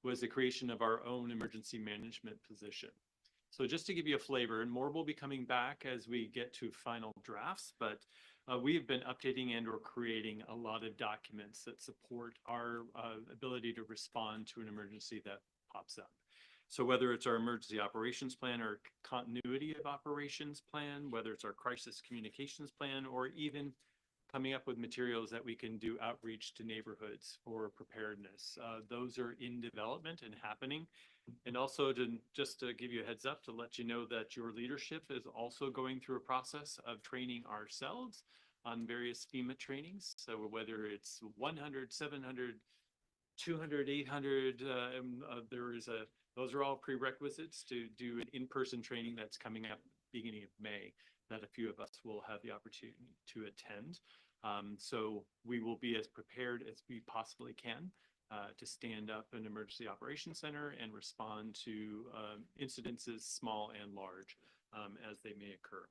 was the creation of our own emergency management position. So just to give you a flavor, and more will be coming back as we get to final drafts, but we have been updating and or creating a lot of documents that support our ability to respond to an emergency that pops up. So whether it's our emergency operations plan or continuity of operations plan, whether it's our crisis communications plan, or even coming up with materials that we can do outreach to neighborhoods for preparedness. Those are in development and happening. And also just to give you a heads up to let you know that your leadership is also going through a process of training ourselves on various FEMA trainings. So whether it's 100, 700, 200, 800, those are all prerequisites to do an in-person training that's coming up beginning of May that a few of us will have the opportunity to attend. So we will be as prepared as we possibly can to stand up an emergency operations center and respond to incidences, small and large, as they may occur.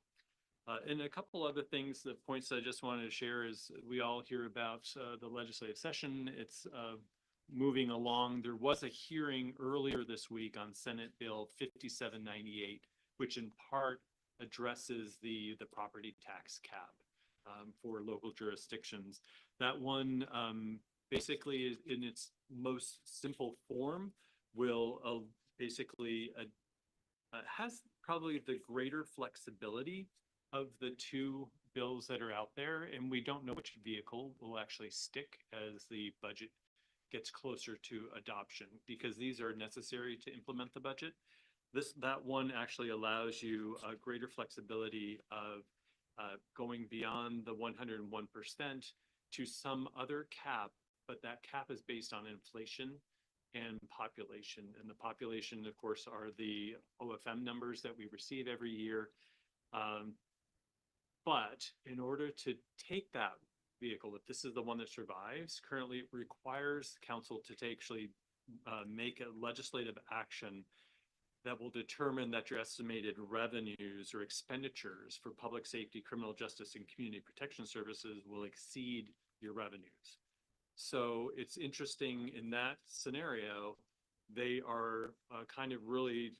And a couple other things, the points I just wanted to share is we all hear about the legislative session. It's moving along. There was a hearing earlier this week on Senate Bill 5798, which in part addresses the property tax cap for local jurisdictions. That one basically in its most simple form will basically has probably the greater flexibility of the two bills that are out there, and we don't know which vehicle will actually stick as the budget gets closer to adoption, because these are necessary to implement the budget. That one actually allows you a greater flexibility of going beyond the 101% to some other cap, but that cap is based on inflation and population. And the population, of course, are the OFM numbers that we receive every year. But in order to take that vehicle, if this is the one that survives, currently it requires council to actually make a legislative action that will determine that your estimated revenues or expenditures for public safety, criminal justice, and community protection services will exceed your revenues. So it's interesting in that scenario, they are kind of really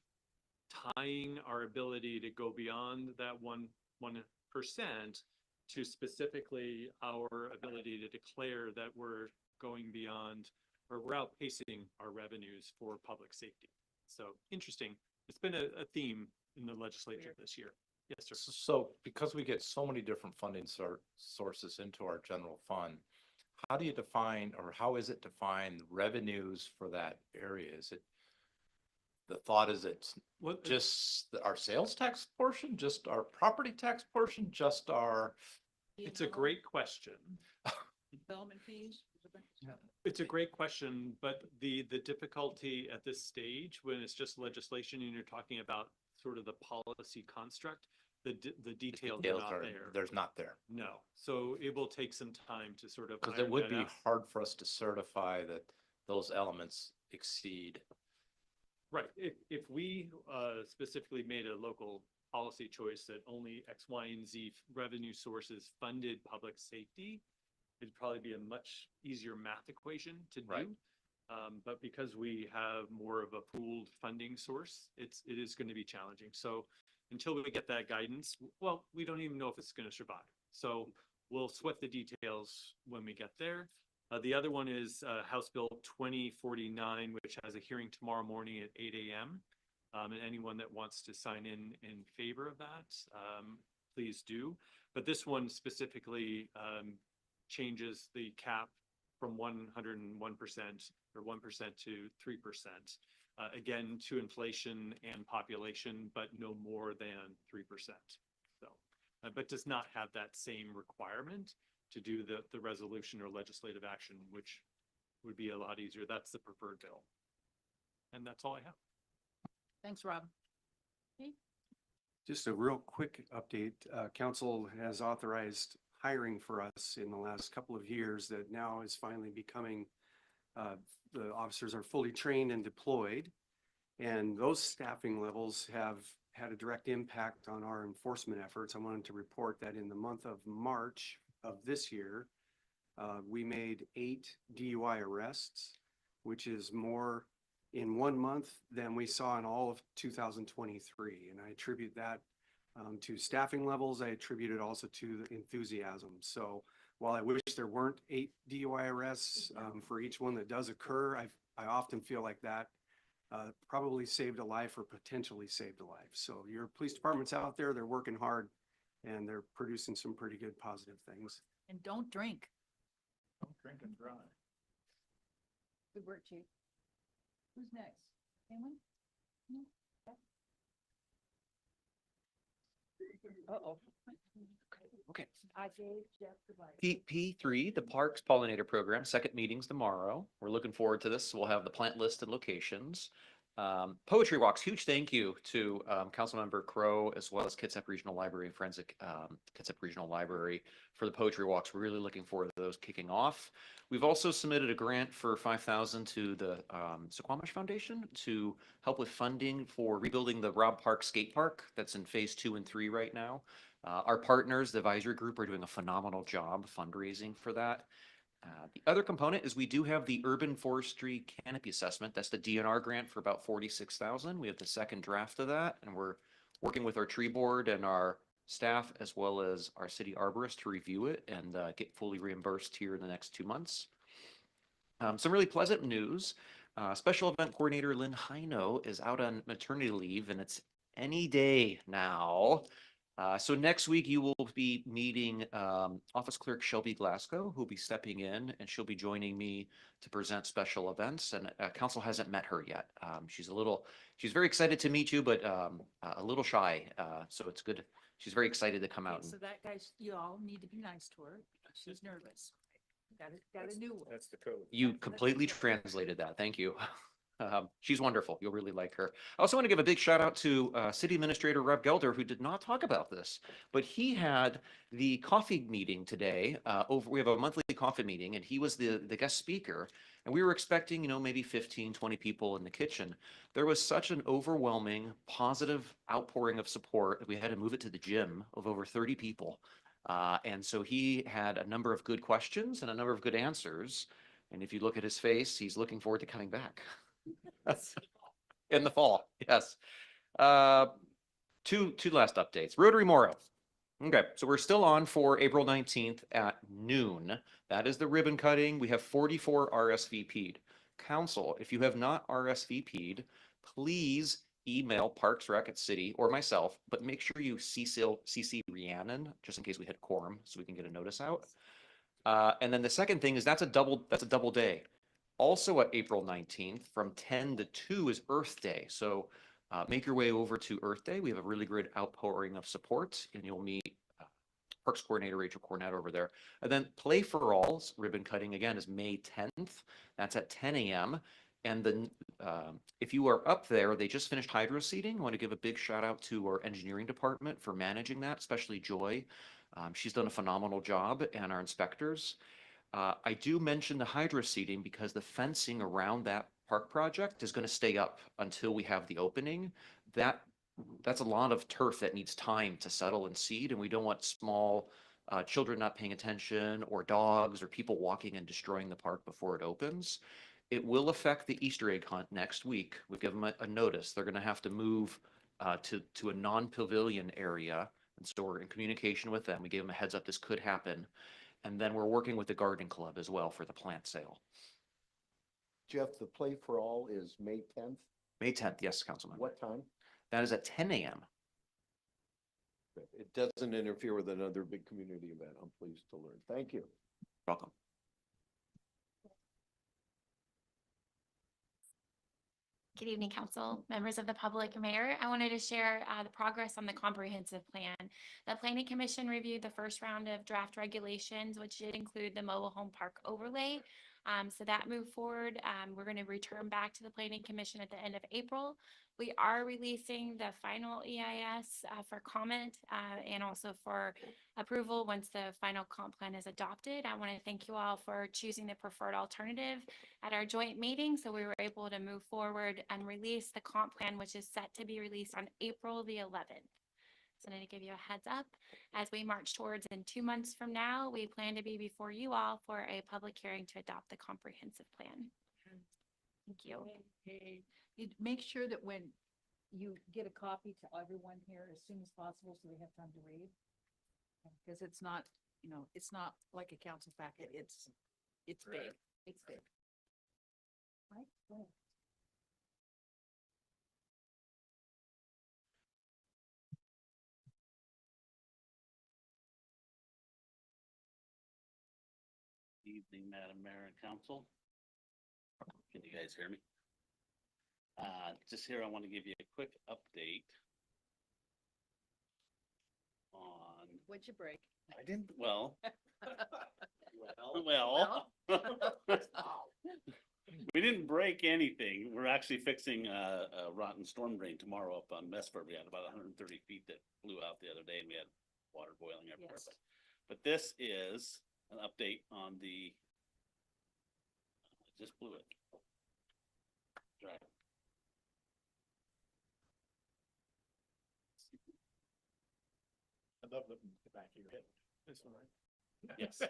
tying our ability to go beyond that 1% to specifically our ability to declare that we're going beyond, or we're outpacing our revenues for public safety. So interesting. It's been a theme in the legislature this year. Yes, sir. So because we get so many different funding sources into our general fund, how do you define, or how is it defined, revenues for that area? Is it, the thought is it's just our sales tax portion, just our property tax portion, just our? It's a great question. Development fees? It's a great question, but the difficulty at this stage, when it's just legislation and you're talking about sort of the policy construct, the details are not there. There's not there. No, so it will take some time to sort of. Because it would iron be that out. hard for us to certify that those elements exceed. Right, if we specifically made a local policy choice that only X, Y, and Z revenue sources funded public safety, it'd probably be a much easier math equation to do. Right. But because we have more of a pooled funding source, it is going to be challenging. So until we get that guidance, well, we don't even know if it's going to survive. So we'll sweat the details when we get there. The other one is House Bill 2049, which has a hearing tomorrow morning at 8 a.m. And anyone that wants to sign in favor of that, please do. But this one specifically changes the cap from 101% or 1% to 3%, again, to inflation and population, but no more than 3%. So but does not have that same requirement to do the resolution or legislative action, which would be a lot easier. That's the preferred bill. And that's all I have. Thanks, Rob. Just a real quick update. Council has authorized hiring for us in the last couple of years that now is finally becoming, the officers are fully trained and deployed. And those staffing levels have had a direct impact on our enforcement efforts. I wanted to report that in the month of March of this year, we made 8 DUI arrests, which is more in 1 month than we saw in all of 2023. And I attribute that to staffing levels. I attribute it also to the enthusiasm. So while I wish there weren't 8 DUI arrests for each one that does occur, I often feel like that probably saved a life or potentially saved a life. So your police department's out there, they're working hard and they're producing some pretty good positive things. And don't drink. Don't drink and drive. Good work, Chief. Who's next? Anyone? No? Uh-oh. Okay. I gave Jeff the mic. P3, the Parks Pollinator Program, second meeting's tomorrow. We're looking forward to this. We'll have the plant list and locations. Poetry walks, huge thank you to Councilmember Crow as well as Kitsap Regional Library and Forensic Kitsap Regional Library for the poetry walks. We're really looking forward to those kicking off. We've also submitted a grant for $5,000 to the Suquamish Foundation to help with funding for rebuilding the Robb Park Skate Park that's in phase 2 and 3 right now. Our partners, the advisory group, are doing a phenomenal job fundraising for that. The other component is we do have the urban forestry canopy assessment. That's the DNR grant for about $46,000. We have the second draft of that, and we're working with our tree board and our staff as well as our city arborist to review it and get fully reimbursed here in the next 2 months. Some really pleasant news. Special event coordinator Lynn Heino is out on maternity leave, and it's any day now. So next week you will be meeting Office Clerk Shelby Glasgow, who'll be stepping in, and she'll be joining me to present special events. And council hasn't met her yet. She's very excited to meet you, but a little shy. So it's good. She's very excited to come out. Okay, so that guy's, you all need to be nice to her. She's nervous. Got a new one. That's the code. You completely translated that. Thank you. She's wonderful. You'll really like her. I also want to give a big shout out to City Administrator Rob Gelder, who did not talk about this, but he had the coffee meeting today. We have a monthly coffee meeting, and he was the guest speaker. And we were expecting, maybe 15, 20 people in the kitchen. There was such an overwhelming, positive outpouring of support that we had to move it to the gym of over 30 people. And so he had a number of good questions and a number of good answers. And if you look at his face, he's looking forward to coming back. In the fall, yes. Two last updates. Rotary Moro. Okay, so we're still on for April 19th at noon. That is the ribbon cutting. We have 44 RSVP'd. Council, if you have not RSVP'd, please email Parks Rec at City or myself, but make sure you CC Rhiannon, just in case we hit quorum, so we can get a notice out. And then the second thing is that's a double day. Also at April 19th from 10 to 2 is Earth Day. So make your way over to Earth Day. We have a really great outpouring of support, and you'll meet Parks Coordinator Rachel Cornett over there. And then Play for All's ribbon cutting again is May 10th. That's at 10 a.m. And then if you are up there, they just finished hydro seeding. I want to give a big shout out to our engineering department for managing that, especially Joy. She's done a phenomenal job, and our inspectors. I do mention the hydro seeding because the fencing around that park project is going to stay up until we have the opening. That's a lot of turf that needs time to settle and seed, and we don't want small children not paying attention or dogs or people walking and destroying the park before it opens. It will affect the Easter egg hunt next week. We've given them a notice. They're going to have to move to a non-pavilion area, and so we're in communication with them. We gave them a heads up this could happen. And then we're working with the garden club as well for the plant sale. Jeff, the Play for All is May 10th. May 10th, yes, Councilman. What time? That is at 10 a.m. It doesn't interfere with another big community event. I'm pleased to learn. Thank you. Welcome. Good evening, council, members of the public, mayor. I wanted to share the progress on the comprehensive plan. The planning commission reviewed the first round of draft regulations, which did include the mobile home park overlay. So that moved forward. We're going to return back to the planning commission at the end of April. We are releasing the final EIS for comment and also for approval once the final comp plan is adopted. I want to thank you all for choosing the preferred alternative at our joint meeting. So we were able to move forward and release the comp plan, which is set to be released on April the 11th. So I need to give you a heads up as we march towards in 2 months from now, we plan to be before you all for a public hearing to adopt the comprehensive plan. Thank you. Okay. Make sure that when you get a copy to everyone here as soon as possible, so they have time to read. Because it's not, it's not like a council packet. It's big. It's big. Right? Go ahead. Evening, Madam Mayor and Council. Can you guys hear me? Just here, I want to give you a quick update on. What'd you break? I didn't, well. Well. We didn't break anything. We're actually fixing a rotten storm drain tomorrow up on Messford. We had about 130 feet that blew out the other day and we had water boiling everywhere. Yes. But this is an update on the, just blew it. Dry. I love looking at the back of your head. This one, right? Yes.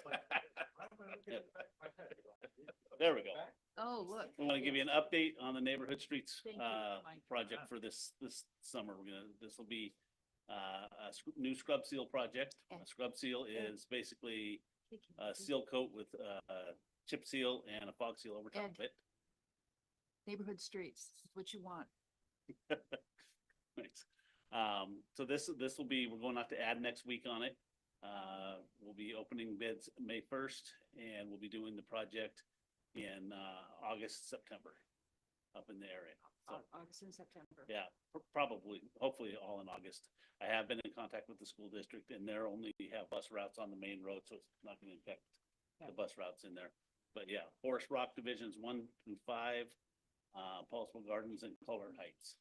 There we go. Oh, look. I want to give you an update on the neighborhood streets Thank you, Mike. project for this summer. This will be new scrub seal project. A scrub seal is basically a seal coat with chip seal and a fog seal over top Ed. of it. Neighborhood streets, this is what you want. Thanks. So this will be, we're going out to add next week on it. We'll be opening bids May 1st and we'll be doing the project in August, September up in the area. So, August and September. yeah, probably, hopefully all in August. I have been in contact with the school district and they're only have bus routes on the main road, so it's not going to affect the bus routes in there. But yeah, Forest Rock Divisions 1 through 5, Poulsbo Gardens and Culver Heights.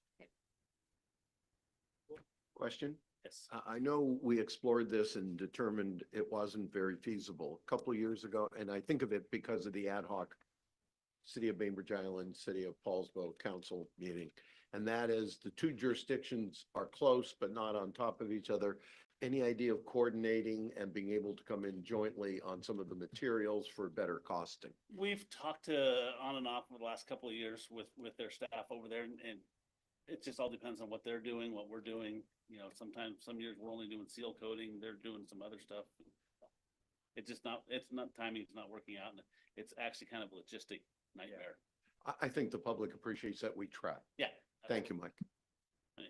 Question? Yes. I know we explored this and determined it wasn't very feasible a couple of years ago, and I think of it because of the ad hoc City of Bainbridge Island, City of Poulsbo Council meeting. And that is the two jurisdictions are close, but not on top of each other. Any idea of coordinating and being able to come in jointly on some of the materials for better costing? We've talked to on and off for the last couple of years with their staff over there and it just all depends on what they're doing, what we're doing. You know, sometimes, some years we're only doing seal coating, they're doing some other stuff. It's not timing's not working out and it's actually kind of a logistic nightmare. I think the public appreciates that we try. Yeah. Thank you, Mike. Yeah,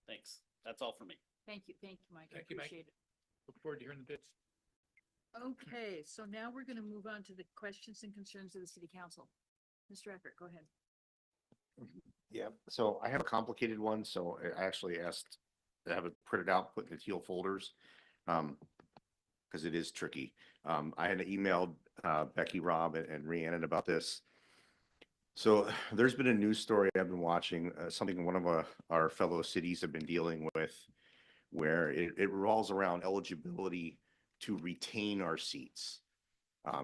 thanks. That's all for me. Thank you, Mike. I Thank you, Mike. appreciate it. Look forward to hearing the bids. Okay, so now we're going to move on to the questions and concerns of the city council. Mr. Eckert, go ahead. Yeah, so I have a complicated one, so I actually asked to have it printed out, put in the teal folders. Because it is tricky. I had emailed Becky, Rob, and Rhiannon about this. So there's been a news story I've been watching, something one of our fellow cities have been dealing with, where it revolves around eligibility to retain our seats.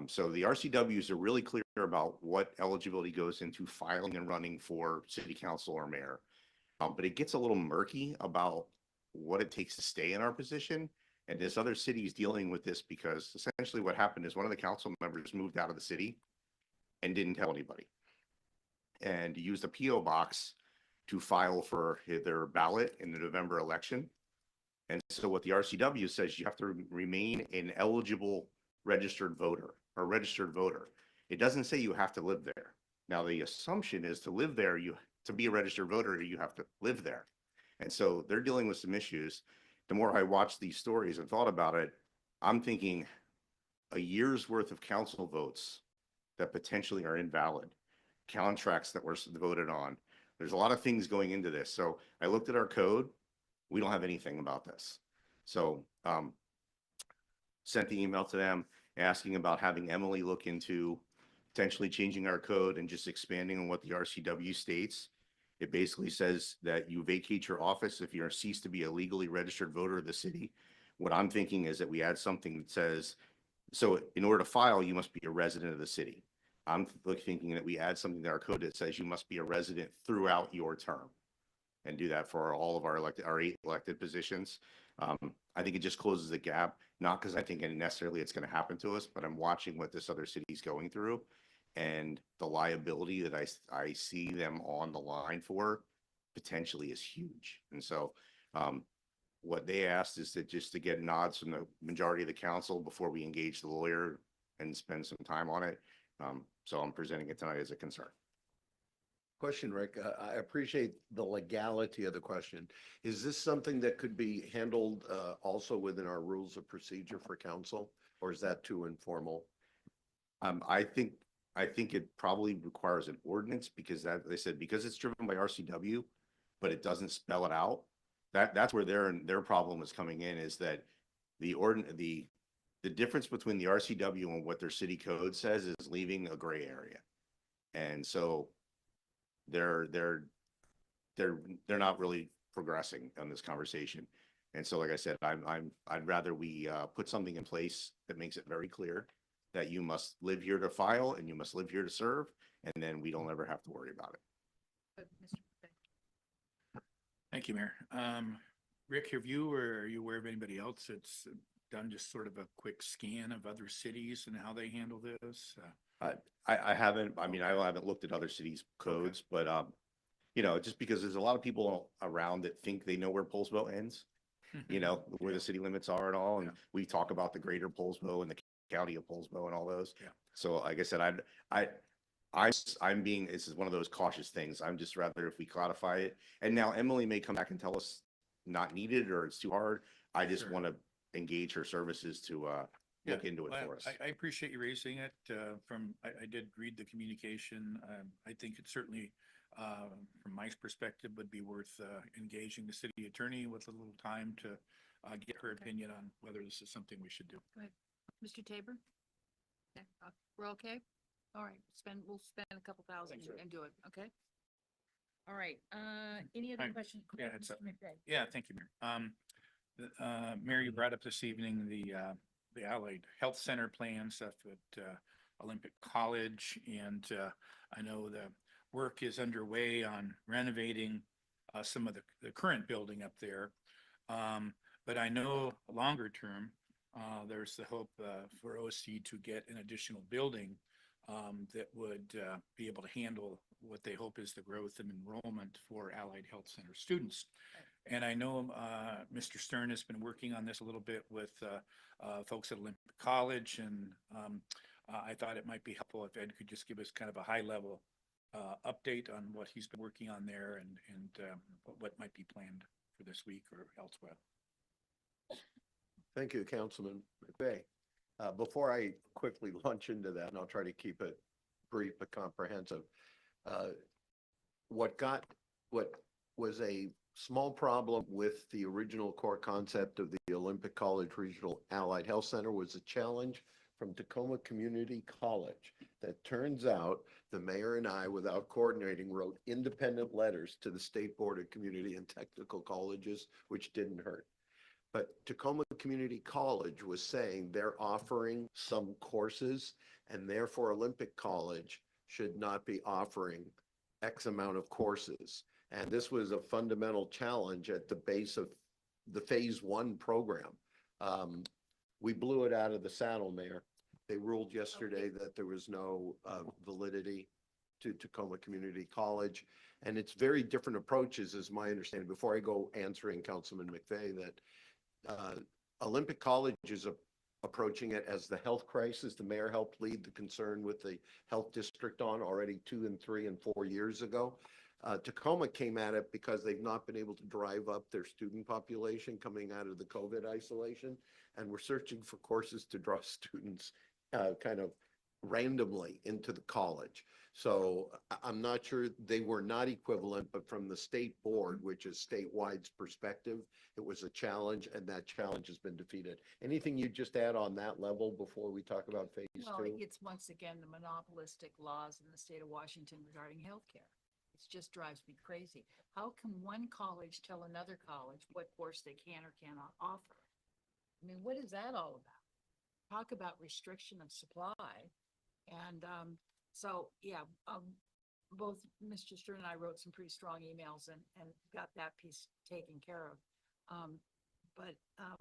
So the RCWs are really clear about what eligibility goes into filing and running for city council or mayor. But it gets a little murky about what it takes to stay in our position. And this other city is dealing with this because essentially what happened is one of the council members moved out of the city and didn't tell anybody. And used a PO box to file for their ballot in the November election. And so what the RCW says, you have to remain an eligible registered voter or registered voter. It doesn't say you have to live there. Now, the assumption is to live there, to be a registered voter, you have to live there. And so they're dealing with some issues. The more I watched these stories and thought about it, I'm thinking a year's worth of council votes that potentially are invalid, contracts that were voted on, There's a lot of things going into this. So I looked at our code. We don't have anything about this. So, sent the email to them asking about having Emily look into potentially changing our code and just expanding on what the RCW states. It basically says that you vacate your office if you're ceased to be a legally registered voter of the city. What I'm thinking is that we add something that says, so in order to file, you must be a resident of the city. I'm thinking that we add something to our code that says you must be a resident throughout your term, and do that for all of our 8 elected positions. I think it just closes the gap, not because I think necessarily it's going to happen to us, but I'm watching what this other city's going through, and the liability that I see them on the line for potentially is huge. And so, what they asked is that just to get nods from the majority of the council before we engage the lawyer and spend some time on it. So I'm presenting it tonight as a concern. Question, Rick. I appreciate the legality of the question. Is this something that could be handled also within our rules of procedure for council, or is that too informal? I think it probably requires an ordinance, because that, they said, because it's driven by RCW, but it doesn't spell it out. That's where their problem is coming in, is that the difference between the RCW and what their city code says is leaving a gray area. And so they're not really progressing on this conversation. And so, like I said, I'd rather we put something in place that makes it very clear that you must live here to file and you must live here to serve, and then we don't ever have to worry about it. Thank you, Mayor. Rick, have you, or are you aware of anybody else that's done just sort of a quick scan of other cities and how they handle this? I haven't, I mean, I haven't looked at other cities' codes, but, just because there's a lot of people around that think they know where Poulsbo ends, where the city limits are and all. And we talk about the greater Poulsbo and the county of Poulsbo and all those. Yeah. So like I said, this is one of those cautious things. I'm just rather if we codify it. And now Emily may come back and tell us not needed or it's too hard. I just Sure. want to engage her services to look into it Well, for us. I appreciate you raising it. I did read the communication. I think it certainly, from my perspective, would be worth engaging the city attorney with a little time to get her opinion on whether this is something we should do. Go ahead. Mr. Tabor? Okay, we're okay? All right, we'll spend a couple thousand and do it, okay? All right, any other Hi. questions? Yeah, it's Mr. McVeigh? Yeah, thank you, Mayor. Mayor, you brought up this evening the Allied Health Center plan stuff at Olympic College, and I know the work is underway on renovating some of the current building up there. But I know longer term, there's the hope for OC to get an additional building that would be able to handle what they hope is the growth and enrollment for Allied Health Center students. And I know Mr. Stern has been working on this a little bit with folks at Olympic College, and I thought it might be helpful if Ed could just give us kind of a high level update on what he's been working on there and what might be planned for this week or elsewhere. Thank you, Councilman McVeigh. Before I quickly launch into that, and I'll try to keep it brief but comprehensive, what was a small problem with the original core concept of the Olympic College Regional Allied Health Center was a challenge from Tacoma Community College that turns out the mayor and I, without coordinating, wrote independent letters to the State Board of Community and Technical Colleges, which didn't hurt. But Tacoma Community College was saying they're offering some courses, and therefore Olympic College should not be offering X amount of courses. And this was a fundamental challenge at the base of the phase 1 program. We blew it out of the saddle, Mayor. They ruled yesterday that there was no validity to Tacoma Community College. And it's very different approaches, is my understanding. Before I go answering Councilman McVeigh, that Olympic College is approaching it as the health crisis. The mayor helped lead the concern with the health district on already 2 and 3 and 4 years ago. Tacoma came at it because they've not been able to drive up their student population coming out of the COVID isolation. And we're searching for courses to draw students kind of randomly into the college. So I'm not sure, they were not equivalent, but from the state board, which is statewide perspective, it was a challenge, and that challenge has been defeated. Anything you just add on that level before we talk about phase Well, two? it's once again the monopolistic laws in the state of Washington regarding healthcare. It just drives me crazy. How can one college tell another college what course they can or cannot offer? I mean, what is that all about? Talk about restriction of supply. And both Mr. Stern and I wrote some pretty strong emails and got that piece taken care of. But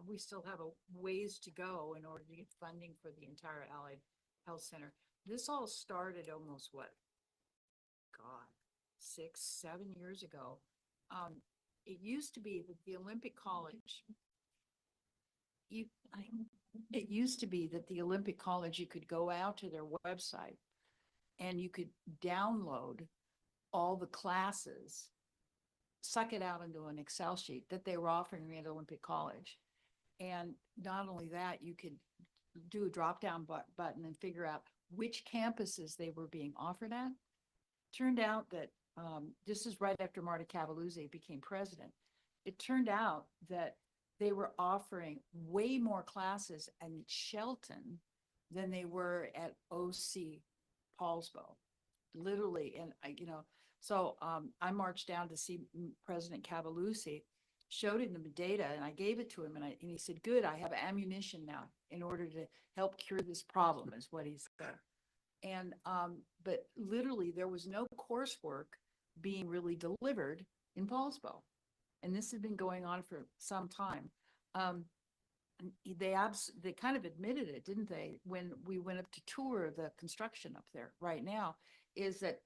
we still have a ways to go in order to get funding for the entire Allied Health Center. This all started almost God, 6-7 years ago. It used to be that the Olympic College, you could go out to their website and you could download all the classes, suck it out into an Excel sheet that they were offering at Olympic College. And not only that, you could do a drop-down button and figure out which campuses they were being offered at. Turned out that this is right after Marty Cavaluzzi became president. It turned out that they were offering way more classes at Shelton than they were at OC Poulsbo, literally. And I marched down to see President Cavaluzzi, showed him the data, and I gave it to him, and he said, "Good, I have ammunition now in order to help cure this problem," is what he said. And but literally there was no coursework being really delivered in Poulsbo, and this had been going on for some time. They kind of admitted it, didn't they, when we went up to tour the construction up there right now, is that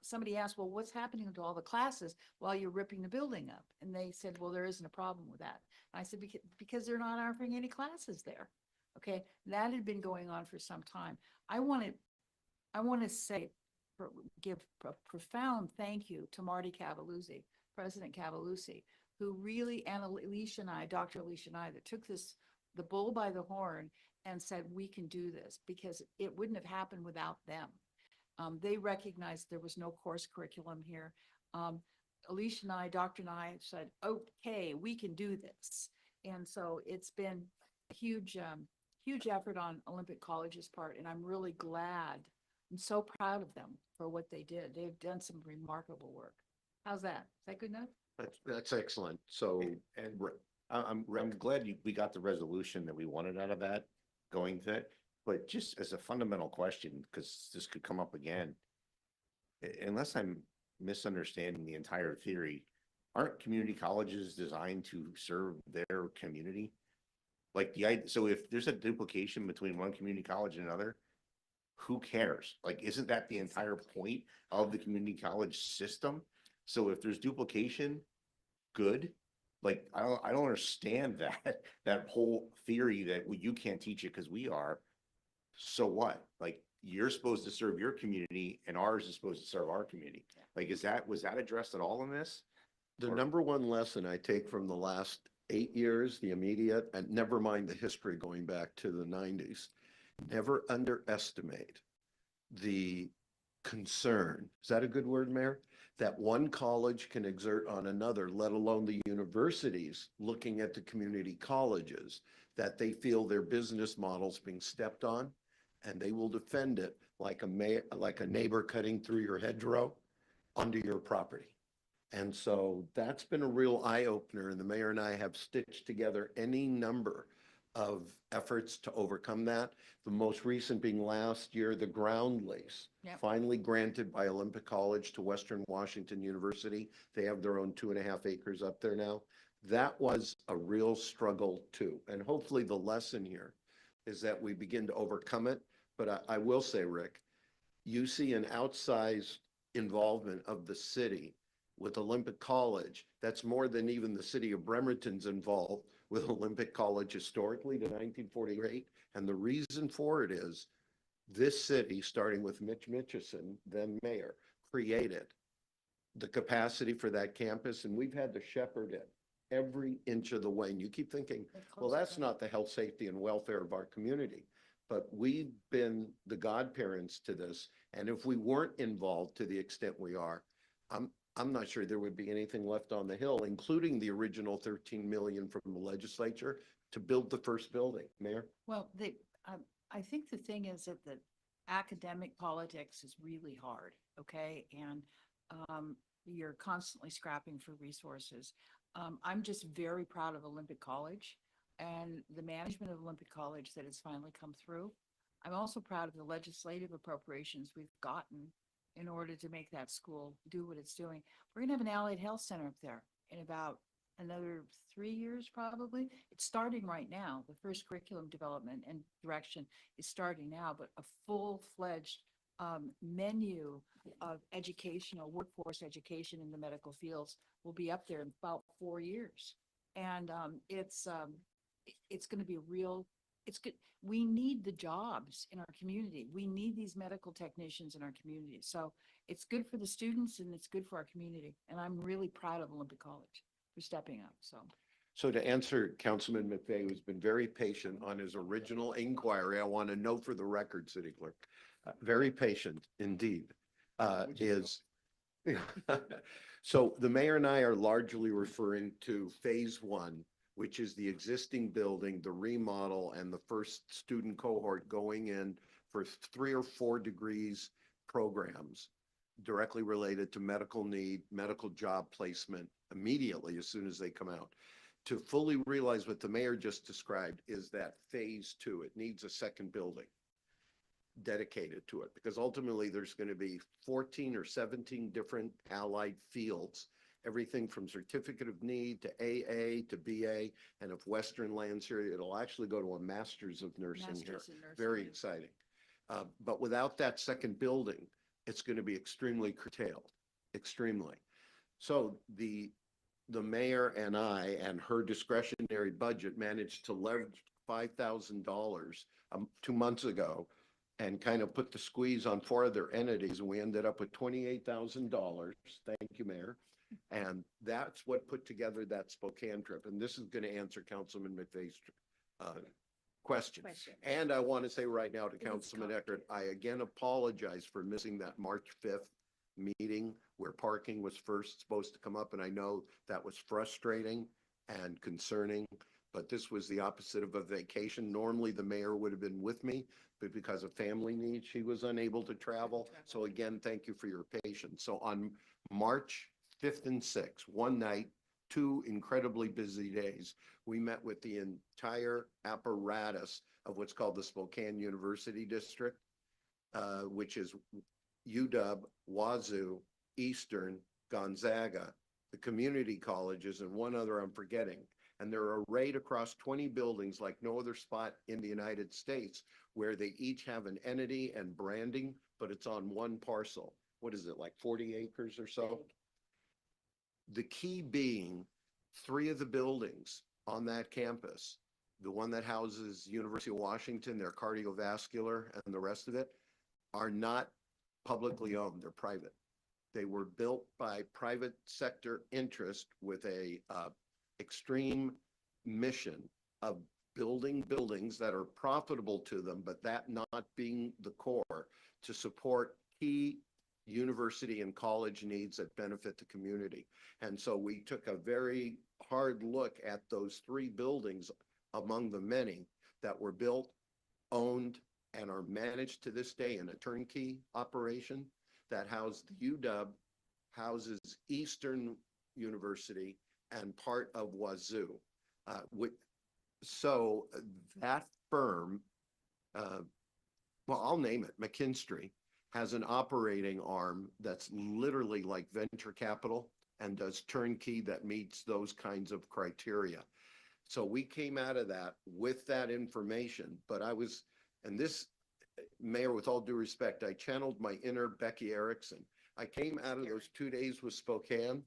somebody asked, well, what's happening to all the classes while you're ripping the building up? And they said, well, there isn't a problem with that. And I said, because they're not offering any classes there. Okay, that had been going on for some time. I want to give a profound thank you to Marty Cavaluzzi, President Cavaluzzi, who really, and Alicia and I, Dr. Alicia and I, that took the bull by the horn and said, we can do this, because it wouldn't have happened without them. They recognized there was no course curriculum here. Alicia and I, Dr. and I said, okay, we can do this. And so it's been a huge effort on Olympic College's part, and I'm really glad. I'm so proud of them for what they did. They've done some remarkable work. How's that? Is that good enough? That's excellent. So, And I'm glad we got the resolution that we wanted out of that going to it. But just as a fundamental question, because this could come up again, unless I'm misunderstanding the entire theory, aren't community colleges designed to serve their community? Like so if there's a duplication between one community college and another, who cares? Like, isn't that the entire point of the community college system? So if there's duplication, good. Like, I don't understand that whole theory that you can't teach it because we are. So what? Like, you're supposed to serve your community and ours is supposed to serve our community. Like, was that addressed at all in this? the number one lesson I take from the last 8 years, the immediate, and never mind the history going back to the 90s, never underestimate the concern. Is that a good word, Mayor? That one college can exert on another, let alone the universities looking at the community colleges, that they feel their business models being stepped on, and they will defend it like a neighbor cutting through your hedgerow onto your property. And so that's been a real eye opener, and the mayor and I have stitched together any number of efforts to overcome that. The most recent being last year, the ground lease, finally granted by Olympic College to Western Washington University. They have their own 2.5 acres up there now. That was a real struggle too. And hopefully the lesson here is that we begin to overcome it. But I will say, Rick, you see an outsized involvement of the city with Olympic College. That's more than even the city of Bremerton's involved with Olympic College historically to 1948. And the reason for it is this city, starting with Mitch Mitchison, then mayor, created the capacity for that campus. And we've had to shepherd it every inch of the way. And you keep thinking, well, that's not the health, safety, and welfare of our community. but we've been the godparents to this. And if we weren't involved to the extent we are, I'm not sure there would be anything left on the hill, including the original 13 million from the legislature to build the first building. Mayor? Well, I think the thing is that the academic politics is really hard, okay? And you're constantly scrapping for resources. I'm just very proud of Olympic College and the management of Olympic College that has finally come through. I'm also proud of the legislative appropriations we've gotten in order to make that school do what it's doing. We're gonna have an allied health center up there in about another 3 years, probably. It's starting right now. The first curriculum development and direction is starting now, but a full-fledged menu of educational, workforce education in the medical fields will be up there in about 4 years. And it's going to be it's good. We need the jobs in our community. We need these medical technicians in our community. So it's good for the students and it's good for our community. And I'm really proud of Olympic College for stepping up. So to answer Councilman McVeigh, who's been very patient on his original inquiry, I want to note for the record, City Clerk, very patient indeed, is. So the mayor and I are largely referring to phase one, which is the existing building, the remodel, and the first student cohort going in for 3 or 4 degrees programs directly related to medical need, medical job placement immediately as soon as they come out. To fully realize what the mayor just described is that phase two. It needs a second building dedicated to it, because ultimately there's going to be 14 or 17 different allied fields, everything from certificate of need to AA to BA, and if Western lands here, it'll actually go to a master's of nursing here. Very exciting. But without that second building, it's going to be extremely curtailed, extremely. So the mayor and I and her discretionary budget managed to leverage $5,000 2 months ago and kind of put the squeeze on 4 other entities, and we ended up with $28,000. Thank you, Mayor. And that's what put together that Spokane trip. And this is going to answer Councilman McVeigh's question. And I want to say right now to Councilman Eckert, I again apologize for missing that March 5th meeting where parking was first supposed to come up. And I know that was frustrating and concerning, but this was the opposite of a vacation. Normally the mayor would have been with me, but because of family needs, she was unable to travel. So again, thank you for your patience. So on March 5th and 6th, one night, 2 incredibly busy days, we met with the entire apparatus of what's called the Spokane University District, which is UW, Wazoo, Eastern, Gonzaga, the community colleges, and one other I'm forgetting. And they're arrayed across 20 buildings like no other spot in the United States, where they each have an entity and branding, but it's on one parcel. What is it, like 40 acres or so? The key being 3 of the buildings on that campus, the one that houses University of Washington, their cardiovascular, and the rest of it, are not publicly owned. They're private. They were built by private sector interest with a extreme mission of building buildings that are profitable to them, but that not being the core, to support key university and college needs that benefit the community. And so we took a very hard look at those 3 buildings among the many that were built, owned, and are managed to this day in a turnkey operation that housed UW, houses Eastern University, and part of Wazoo. So that firm, well, I'll name it, McKinstry, has an operating arm that's literally like venture capital and does turnkey that meets those kinds of criteria. So we came out of that with that information, but I was, and this, Mayor, with all due respect, I channeled my inner Becky Erickson. I came out of those 2 days with Spokane,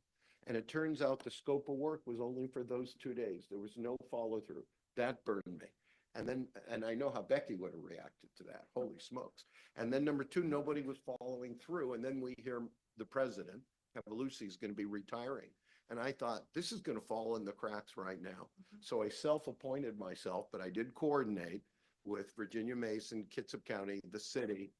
and it turns out the scope of work was only for those 2 days. There was no follow through. That burned me. And I know how Becky would have reacted to that. Holy smokes. And then number 2, nobody was following through. And then we hear the president, Cavalucci, is going to be retiring. And I thought, this is going to fall in the cracks right now. So I self-appointed myself, but I did coordinate with Virginia Mason, Kitsap County, the city,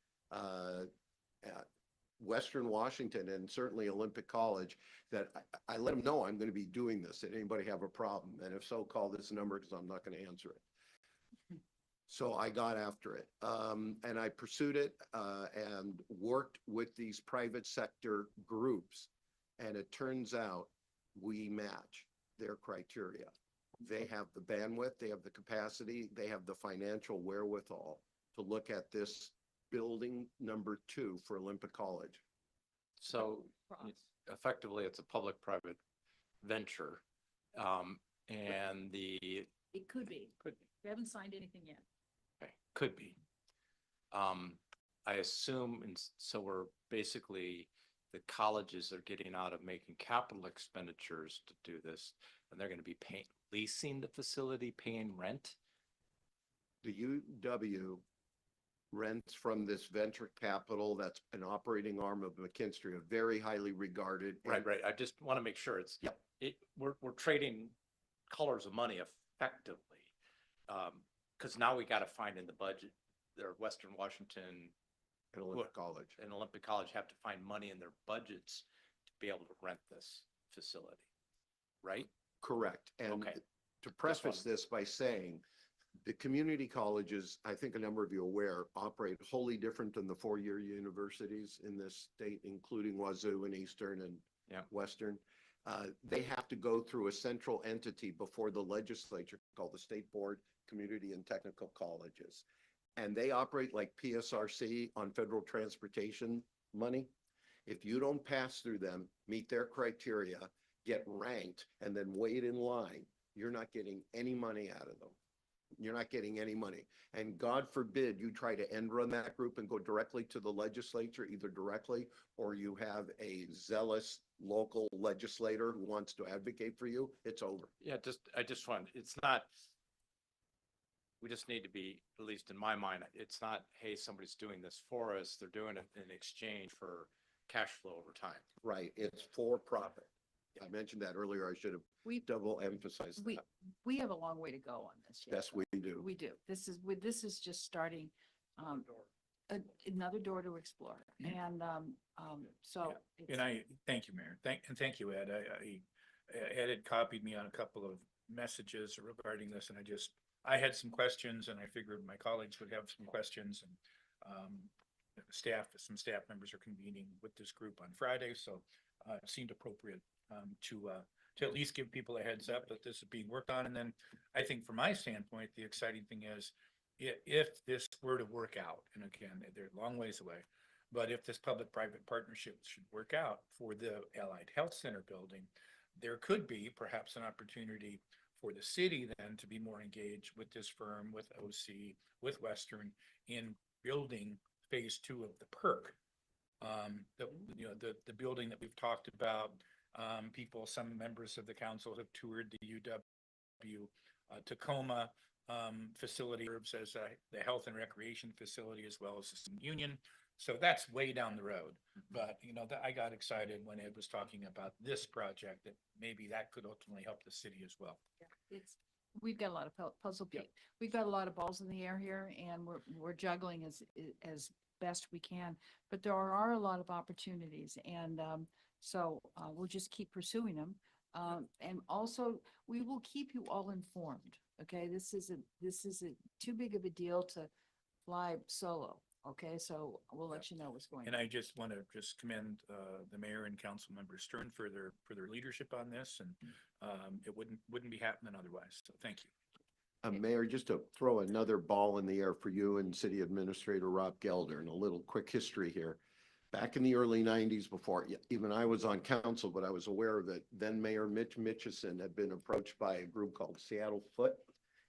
Western Washington, and certainly Olympic College, that I let them know I'm going to be doing this. Did anybody have a problem? And if so, call this number because I'm not going to answer it. So I got after it, and I pursued it, and worked with these private sector groups. And it turns out we match their criteria. They have the bandwidth, they have the capacity, they have the financial wherewithal to look at this building number 2 for Olympic College. So effectively, it's a public-private venture. And It could be. We haven't signed anything yet. okay, could be. I assume, and so we're basically, the colleges are getting out of making capital expenditures to do this, and they're going to be leasing the facility, paying rent. The UW rents from this venture capital that's an operating arm of McKinstry, a very highly regarded. Right. I just want to make sure it's, Yep. We're trading colors of money effectively. Because now we got to find in the budget, their Western Washington And Olympic College. and Olympic College have to find money in their budgets to be able to rent this facility, right? Correct. And Okay. to preface this by saying, the community colleges, I think a number of you are aware, operate wholly different than the four-year universities in this state, including Wazoo and Eastern and Western. They have to go through a central entity before the legislature called the State Board Community and Technical Colleges. And they operate like PSRC on federal transportation money. If you don't pass through them, meet their criteria, get ranked, and then wait in line, you're not getting any money out of them. You're not getting any money. And God forbid you try to end run that group and go directly to the legislature, either directly, or you have a zealous local legislator who wants to advocate for you, it's over. Yeah, I just want, it's not, we just need to be, at least in my mind, it's not, hey, somebody's doing this for us. They're doing it in exchange for cash flow over time. Right, it's for profit. I mentioned that earlier. I should have double emphasized that. We have a long way to go on this yet. Yes, we do. We do. This is just starting, another door to explore. And, so. And thank you, Mayor. Thank you, Ed. Ed had copied me on a couple of messages regarding this, and I had some questions, and I figured my colleagues would have some questions, and some staff members are convening with this group on Friday, so it seemed appropriate to at least give people a heads up that this is being worked on. And then I think from my standpoint, the exciting thing is if this were to work out, and again, they're a long ways away, but if this public-private partnership should work out for the Allied Health Center building, there could be perhaps an opportunity for the city then to be more engaged with this firm, with OC, with Western, in building phase 2 of the PERC. The building that we've talked about, some members of the council have toured the UW Tacoma facility as the health and recreation facility, as well as the union. So that's way down the road. But, I got excited when Ed was talking about this project, that maybe that could ultimately help the city as well. We've got a lot of puzzle pieces. We've got a lot of balls in the air here, and we're juggling as best we can. But there are a lot of opportunities, and so we'll just keep pursuing them. And also, we will keep you all informed. Okay, this isn't too big of a deal to fly solo. Okay, so we'll let you know what's going on. And I just want to commend the mayor and council member Stern for their leadership on this, and it wouldn't be happening otherwise. So thank you. Mayor, just to throw another ball in the air for you and City Administrator Rob Gelder, and a little quick history here. Back in the early 90s, before even I was on council, but I was aware of it, then Mayor Mitch Mitchison had been approached by a group called Seattle Foot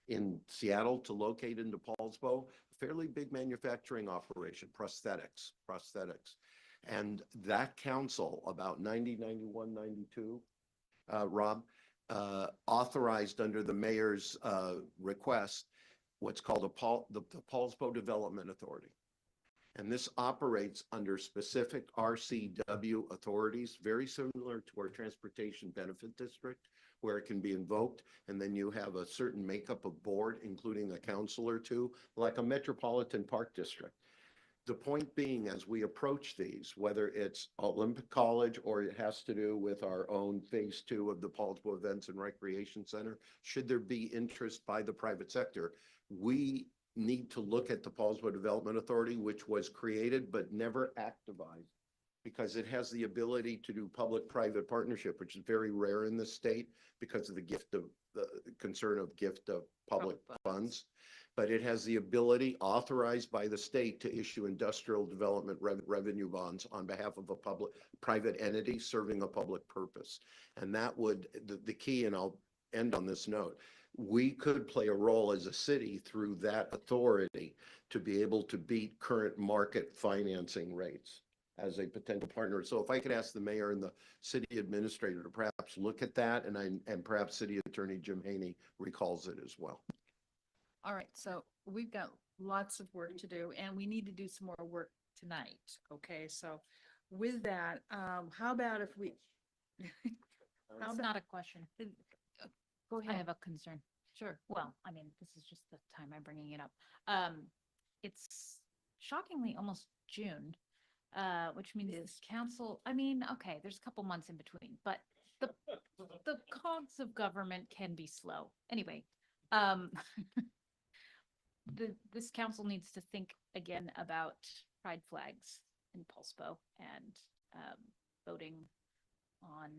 in Seattle to locate into Poulsbo, a fairly big manufacturing operation, prosthetics. And that council, about 90, 91, 92, Rob, authorized under the mayor's request, what's called the Poulsbo Development Authority. And this operates under specific RCW authorities, very similar to our Transportation Benefit District, where it can be invoked. And then you have a certain makeup of board, including a council or two, like a Metropolitan Park District. The point being, as we approach these, whether it's Olympic College or it has to do with our own phase 2 of the Poulsbo Events and Recreation Center, should there be interest by the private sector, we need to look at the Poulsbo Development Authority, which was created but never activized, because it has the ability to do public-private partnership, which is very rare in the state because of the concern of gift of public funds. But it has the ability authorized by the state to issue industrial development revenue bonds on behalf of a private entity serving a public purpose. And that would, the key, and I'll end on this note, we could play a role as a city through that authority to be able to beat current market financing rates as a potential partner. So if I could ask the mayor and the city administrator to perhaps look at that, and perhaps City Attorney Jim Haney recalls it as well. All right, so we've got lots of work to do and we need to do some more work tonight. Okay, so with that, how about if we? How It's about- not a question. Go I ahead. have a concern. Sure. Well, I mean, this is just the time I'm bringing it up. It's shockingly almost June, which means this council, I mean, okay, there's a couple months in between, but the cogs of government can be slow. Anyway, this council needs to think again about pride flags in Poulsbo and voting on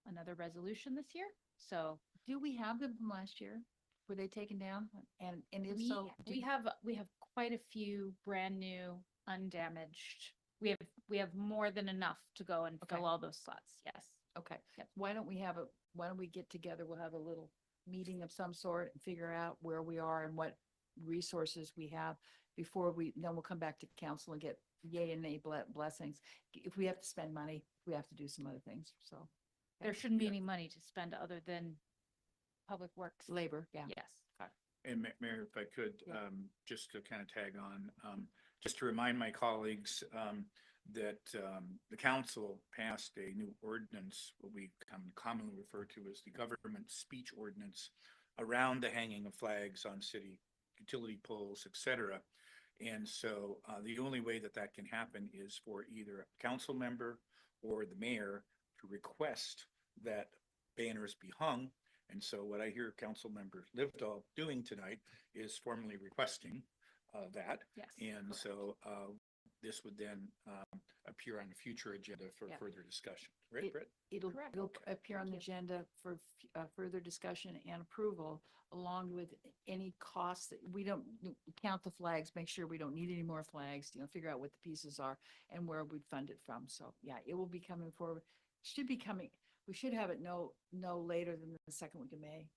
another resolution this year. So Do we have them from last year? Were they taken down? And if we so, we have quite a few brand new undamaged. We have more than enough to go and Okay. fill all those slots. Yes. okay, why don't we get together? We'll have a little meeting of some sort and figure out where we are and what resources we have before then we'll come back to council and get yay and nay blessings. If we have to spend money, we have to do some other things, so. There shouldn't be any money to spend other than public works. Labor, yeah. Yes. And Mayor, if I could, Yeah. just to kind of tag on, just to remind my colleagues, that, the council passed a new ordinance, what we commonly refer to as the government speech ordinance, around the hanging of flags on city utility poles, et cetera. And so, the only way that that can happen is for either a council member or the mayor to request that banners be hung. And so what I hear council member Livedall doing tonight is formally requesting that. Yes. And so this would then appear on a future agenda for Yeah. further discussion. Right, Brett? It'll Correct. appear on the agenda for further discussion and approval, along with any costs that we don't count the flags, make sure we don't need any more flags, figure out what the pieces are and where we'd fund it from. So yeah, it will be coming forward. Should be coming, we should have it no later than the second week of May.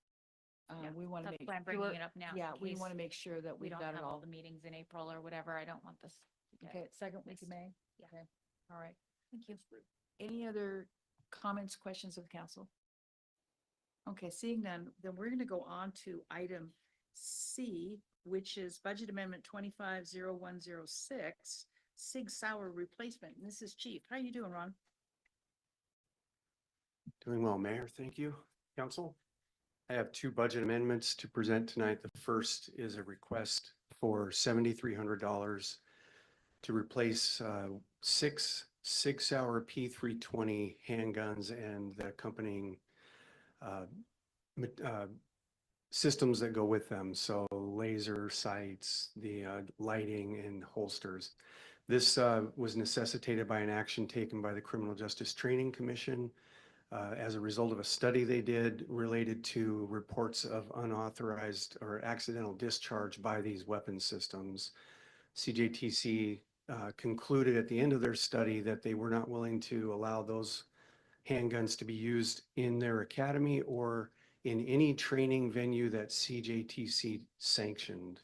Yeah, We want to That's make why I'm bringing sure, it up now. in yeah, we case want to make sure that we we've don't got it have all all. the meetings in April or whatever. I don't want this. to get Okay, second week of missed. May? Yeah. Okay, all right. Thank you. Any other comments, questions of the council? Okay, seeing none, then we're going to go on to item C, which is Budget Amendment 250106, Sig Sauer replacement. And this is Chief. How are you doing, Ron? Doing well, Mayor. Thank you, Council. I have two budget amendments to present tonight. The first is a request for $7,300 to replace six Sig-Sauer P320 handguns and the accompanying systems that go with them. So laser sights, the lighting and holsters. This was necessitated by an action taken by the Criminal Justice Training Commission as a result of a study they did related to reports of unauthorized or accidental discharge by these weapon systems. CJTC concluded at the end of their study that they were not willing to allow those handguns to be used in their academy or in any training venue that CJTC sanctioned.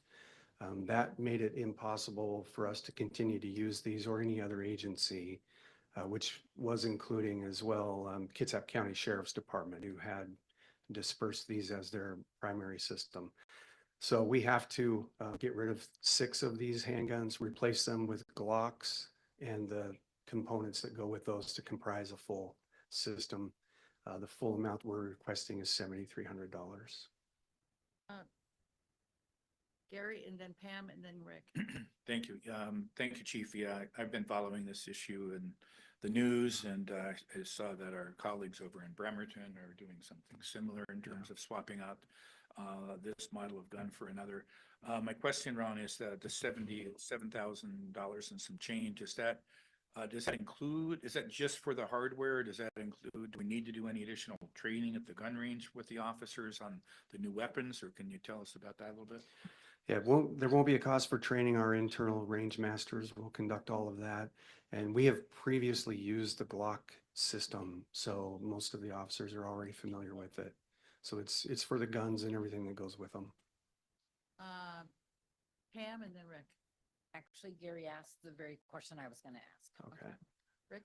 That made it impossible for us to continue to use these or any other agency, which was including as well Kitsap County Sheriff's Department, who had dispersed these as their primary system. So we have to get rid of 6 of these handguns, replace them with Glocks and the components that go with those to comprise a full system. The full amount we're requesting is $7,300. Gary and then Pam and then Rick. Thank you. Thank you, Chief. Yeah, I've been following this issue in the news, and I saw that our colleagues over in Bremerton are doing something similar in terms of swapping out this model of gun for another. My question, Ron, is that the $77,000 and some change, does that include, is that just for the hardware? Does that include, do we need to do any additional training at the gun range with the officers on the new weapons, or can you tell us about that a little bit? Yeah, there won't be a cost for training. Our internal range masters will conduct all of that. And we have previously used the Glock system, so most of the officers are already familiar with it. So it's for the guns and everything that goes with them. Pam and then Rick. Actually, Gary asked the very question I was going to ask. Okay. Rick?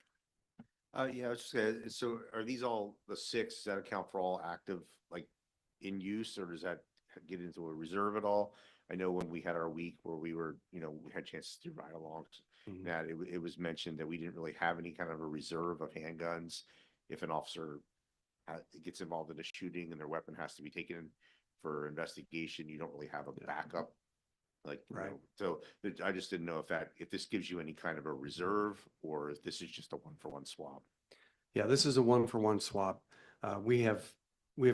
Yeah, I was just gonna, so are these all the 6, does that account for all active, like, in use, or does that get into a reserve at all? I know when we had our week where we were, we had chances to ride along, Mhm. that it was mentioned that we didn't really have any kind of a reserve of handguns. If an officer gets involved in a shooting and their weapon has to be taken for investigation, you don't really have a backup. Like, Right. So I just didn't know if this gives you any kind of a reserve, or if this is just a 1-for-1 swap. Yeah, this is a 1-for-1 swap. We have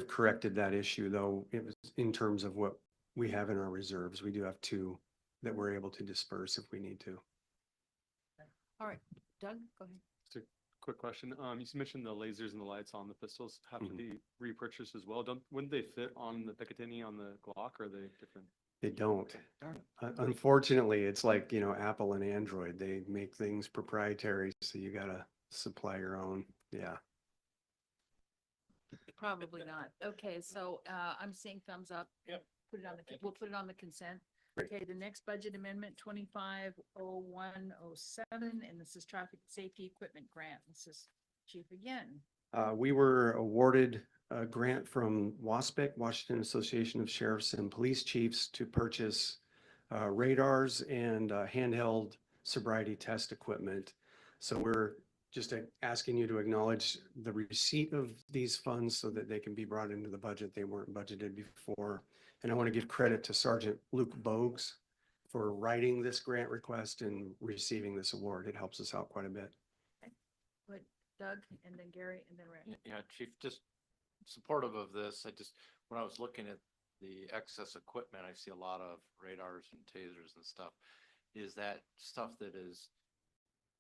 corrected that issue, though. It was in terms of what we have in our reserves. We do have 2 that we're able to disperse if we need to. All right, Doug, go ahead. Just a quick question. You mentioned the lasers and the lights on the pistols have to be repurchased as well. Wouldn't they fit on the Picatinny on the Glock, or are they different? They don't. Darn it. Unfortunately, it's like, Apple and Android. They make things proprietary, so you gotta supply your own. Yeah. Probably not. Okay, so I'm seeing thumbs up. Yep. We'll put it on the consent. Great. Okay, the next budget amendment 250107, and this is traffic safety equipment grant. This is Chief again. We were awarded a grant from WASPIC, Washington Association of Sheriffs and Police Chiefs, to purchase radars and handheld sobriety test equipment. So we're just asking you to acknowledge the receipt of these funds so that they can be brought into the budget. They weren't budgeted before. And I want to give credit to Sergeant Luke Bogues for writing this grant request and receiving this award. It helps us out quite a bit. But Doug and then Gary and then Rick. Yeah, Chief, just supportive of this. When I was looking at the excess equipment, I see a lot of radars and tasers and stuff. Is that stuff that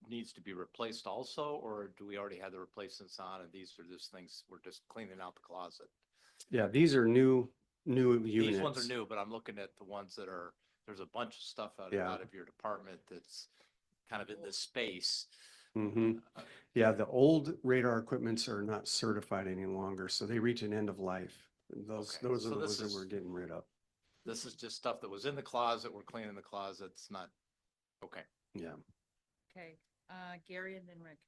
needs to be replaced also, or do we already have the replacements on, and these are just things we're just cleaning out the closet? Yeah, these are new units. These ones are new, but I'm looking at the ones that there's a bunch of stuff out of your department that's kind of in this space. Mm-hmm. Yeah, the old radar equipments are not certified any longer, so they reach an end of life. Those are the ones that we're getting rid of. This is just stuff that was in the closet. We're cleaning the closets, not, okay. Yeah. Okay, Gary and then Rick.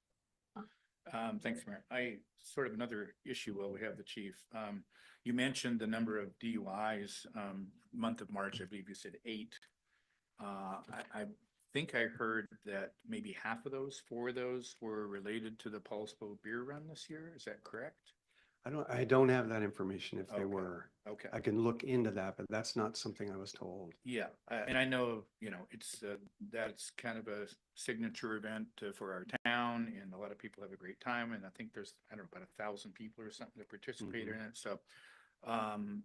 Thanks, Mayor. Sort of another issue while we have the chief. You mentioned the number of DUIs, month of March, I believe you said 8. I think I heard that maybe half of those, 4 of those were related to the Poulsbo beer run this year. Is that correct? I don't have that information if they Okay. were. Okay. I can look into that, but that's not something I was told. Yeah, and I know, it's, that's kind of a signature event for our town, and a lot of people have a great time, and I think there's, I don't know, about 1,000 people or something that participate in it, so.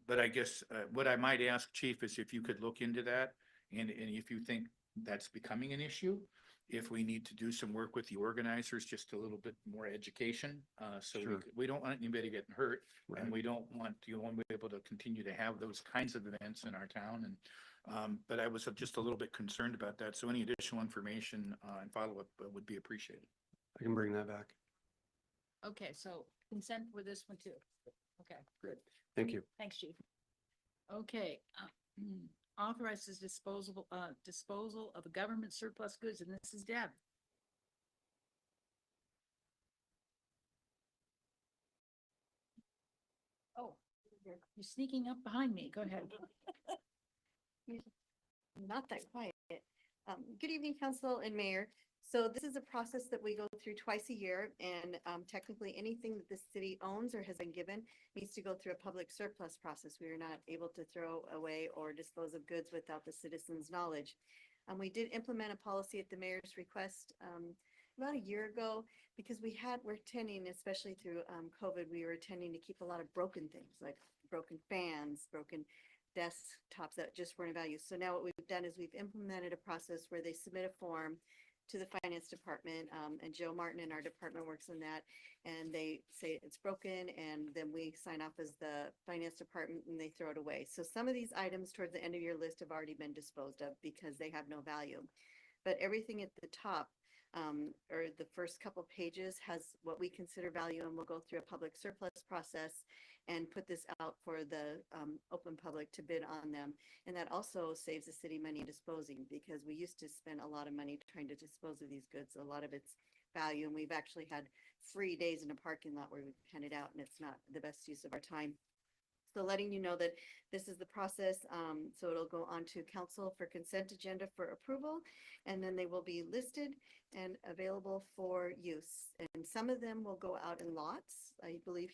But I guess, what I might ask, Chief, is if you could look into that, and if you think that's becoming an issue, if we need to do some work with the organizers, just a little bit more education, so Sure. we don't want anybody getting hurt. Right. And we don't want to be able to continue to have those kinds of events in our town. And, but I was just a little bit concerned about that. So any additional information and follow-up would be appreciated. I can bring that back. Okay, so consent with this one too. Okay, good. Thank you. Thanks, Chief. Okay, authorizes disposal of a government surplus goods, and this is Deb. Oh, you're sneaking up behind me. Go ahead. Not that quiet. Good evening, council and mayor. So this is a process that we go through twice a year, and technically anything that the city owns or has been given needs to go through a public surplus process. We are not able to throw away or dispose of goods without the citizens' knowledge. We did implement a policy at the mayor's request about a year ago because we're tending, especially through COVID, we were tending to keep a lot of broken things like broken fans, broken desktops that just weren't of value. So now what we've done is we've implemented a process where they submit a form to the finance department, and Joe Martin in our department works on that, and they say it's broken, and then we sign off as the finance department and they throw it away. So some of these items towards the end of your list have already been disposed of because they have no value. But everything at the top, or the first couple pages, has what we consider value, and we'll go through a public surplus process and put this out for the open public to bid on them. And that also saves the city money disposing, because we used to spend a lot of money trying to dispose of these goods. A lot of it's value, and we've actually had free days in a parking lot where we've handed out, and it's not the best use of our time. So letting you know that this is the process. So it'll go on to council for consent agenda for approval, and then they will be listed and available for use. And some of them will go out in lots. I believe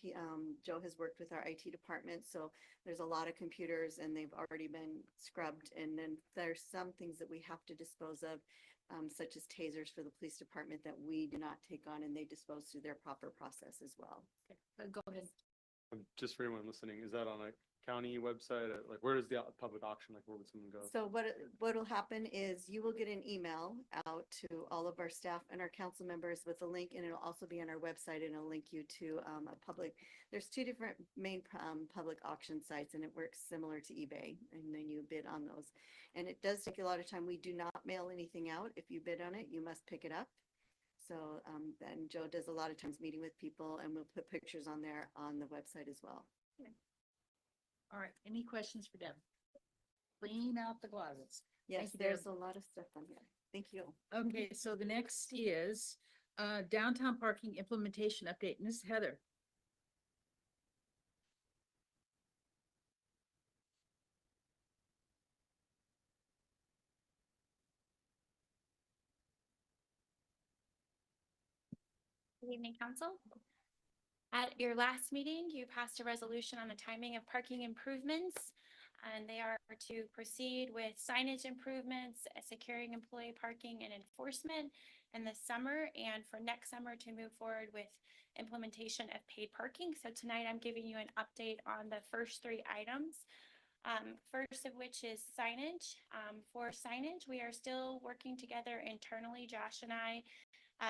Joe has worked with our IT department, so there's a lot of computers and they've already been scrubbed. And then there's some things that we have to dispose of, such as tasers for the police department, that we do not take on, and they dispose through their proper process as well. Go ahead. Just for anyone listening, is that on a county website? Like, where does the public auction, like, where would someone go? So what'll happen is you will get an email out to all of our staff and our council members with a link, and it'll also be on our website, and it'll link you to there's two different main public auction sites, and it works similar to eBay, and then you bid on those. And it does take a lot of time. We do not mail anything out. If you bid on it, you must pick it up. So then Joe does a lot of times meeting with people, and we'll put pictures on there on the website as well. All right, any questions for Deb? Clean out the closets. Yes, Thank you, there's Deb. a lot of stuff on here. Thank you. Okay, so the next is downtown parking implementation update. Ms. Heather. Good evening, council. At your last meeting, you passed a resolution on the timing of parking improvements, and they are to proceed with signage improvements, securing employee parking and enforcement in the summer, and for next summer to move forward with implementation of paid parking. So tonight I'm giving you an update on the first three items. First of which is signage. For signage, we are still working together internally, Josh and I,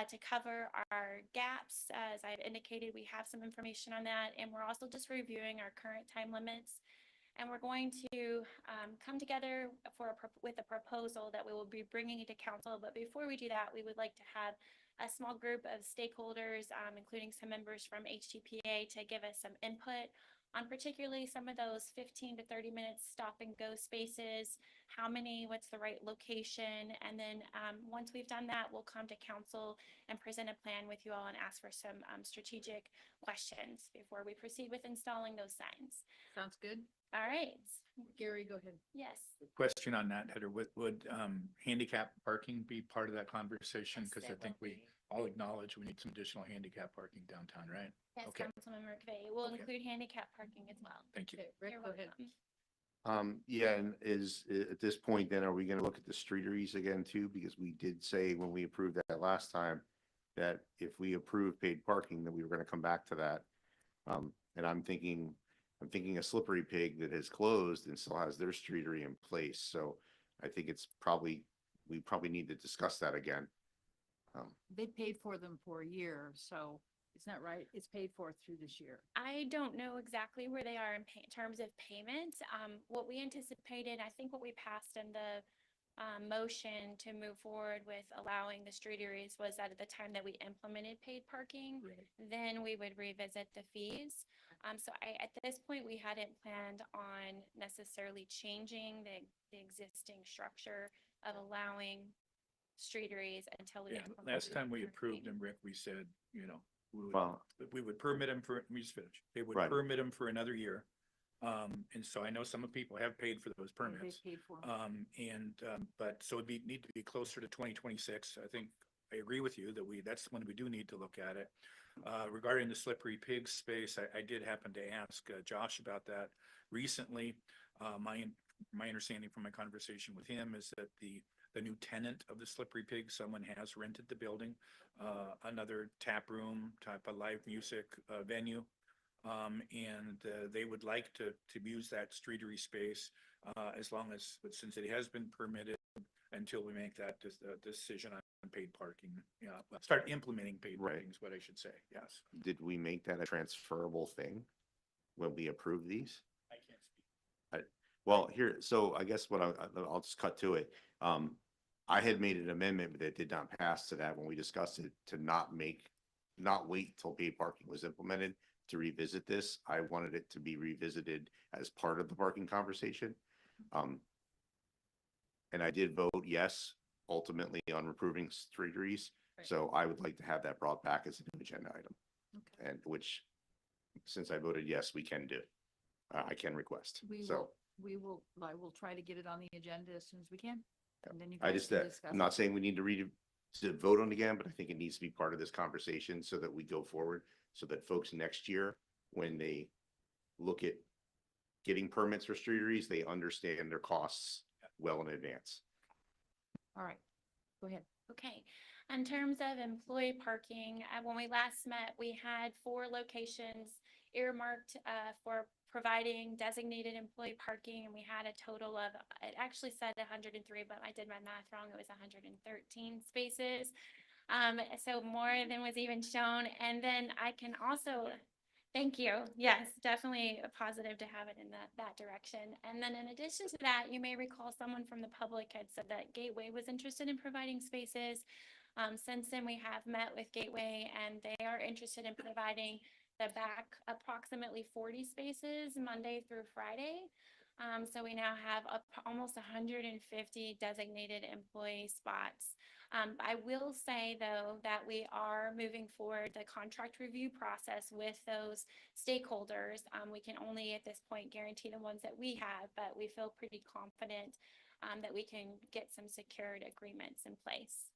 to cover our gaps. As I've indicated, we have some information on that, and we're also just reviewing our current time limits. And we're going to come together with a proposal that we will be bringing to council. But before we do that, we would like to have a small group of stakeholders, including some members from HTPA, to give us some input on particularly some of those 15 to 30 minutes stop and go spaces, how many, what's the right location. And then once we've done that, we'll come to council and present a plan with you all and ask for some strategic questions before we proceed with installing those signs. Sounds good. All right. Gary, go ahead. Yes. Question on that, Heather, would handicap parking be part of that conversation? Yes, Because I it think will we all acknowledge we need some additional handicap parking downtown, right? Yes, Okay. Councilmember McVeigh. We'll Okay. include handicap parking as well. Thank you. Okay, Rick, You're go ahead. welcome. Yeah, and at this point, then, are we gonna look at the streeteries again too? Because we did say when we approved that last time, that if we approve paid parking, that we were gonna come back to that. And I'm thinking a Slippery Pig that has closed and still has their streetery in place. So I think we probably need to discuss that again. They paid for them for a year, so isn't that right? It's paid for through this year. I don't know exactly where they are in terms of payment. What we anticipated, I think what we passed in the motion to move forward with allowing the street areas was that at the time that we implemented paid parking, then we would revisit the fees. So at this point, we hadn't planned on necessarily changing the existing structure of allowing street areas until we. Yeah, last time we approved them, Rick, we said, we would, Well, we would permit them for, let me just finish. They would Right. permit them for another year. And so I know some of people have paid for those They permits. paid for 'em. But so need to be closer to 2026. I think I agree with you that that's when we do need to look at it. Regarding the slippery pig space, I did happen to ask Josh about that recently. My understanding from my conversation with him is that the new tenant of the slippery pig, someone has rented the building, another tap room type of live music venue. And they would like to use that streetery space as long as, since it has been permitted until we make that decision on paid parking. Yeah, start implementing paid Right. parking is what I should say. Yes. Did we make that a transferable thing when we approve these? I can't speak. Well, here, so I guess I'll just cut to it. I had made an amendment, but it did not pass to that when we discussed it, to not wait till paid parking was implemented to revisit this. I wanted it to be revisited as part of the parking conversation. And I did vote yes, ultimately on approving streeteries. Right. So I would like to have that brought back as an agenda item. Okay. And which, since I voted yes, we can do. I can request. So I will try to get it on the agenda as soon as we can. And then you I guys just, can discuss I'm not it. saying we need to vote on it again, but I think it needs to be part of this conversation so that we go forward, so that folks next year, when they look at getting permits for streeteries, they understand their costs well in advance. All right, go ahead. Okay, in terms of employee parking, when we last met, we had 4 locations earmarked for providing designated employee parking, and we had a total of, it actually said 103, but I did my math wrong, it was 113 spaces. So more than was even shown, and then I can also, thank you, yes, definitely a positive to have it in that direction. And then in addition to that, you may recall someone from the public had said that Gateway was interested in providing spaces. Since then, we have met with Gateway, and they are interested in providing the back approximately 40 spaces Monday through Friday. So we now have almost 150 designated employee spots. I will say, though, that we are moving forward the contract review process with those stakeholders. We can only at this point guarantee the ones that we have, but we feel pretty confident that we can get some secured agreements in place.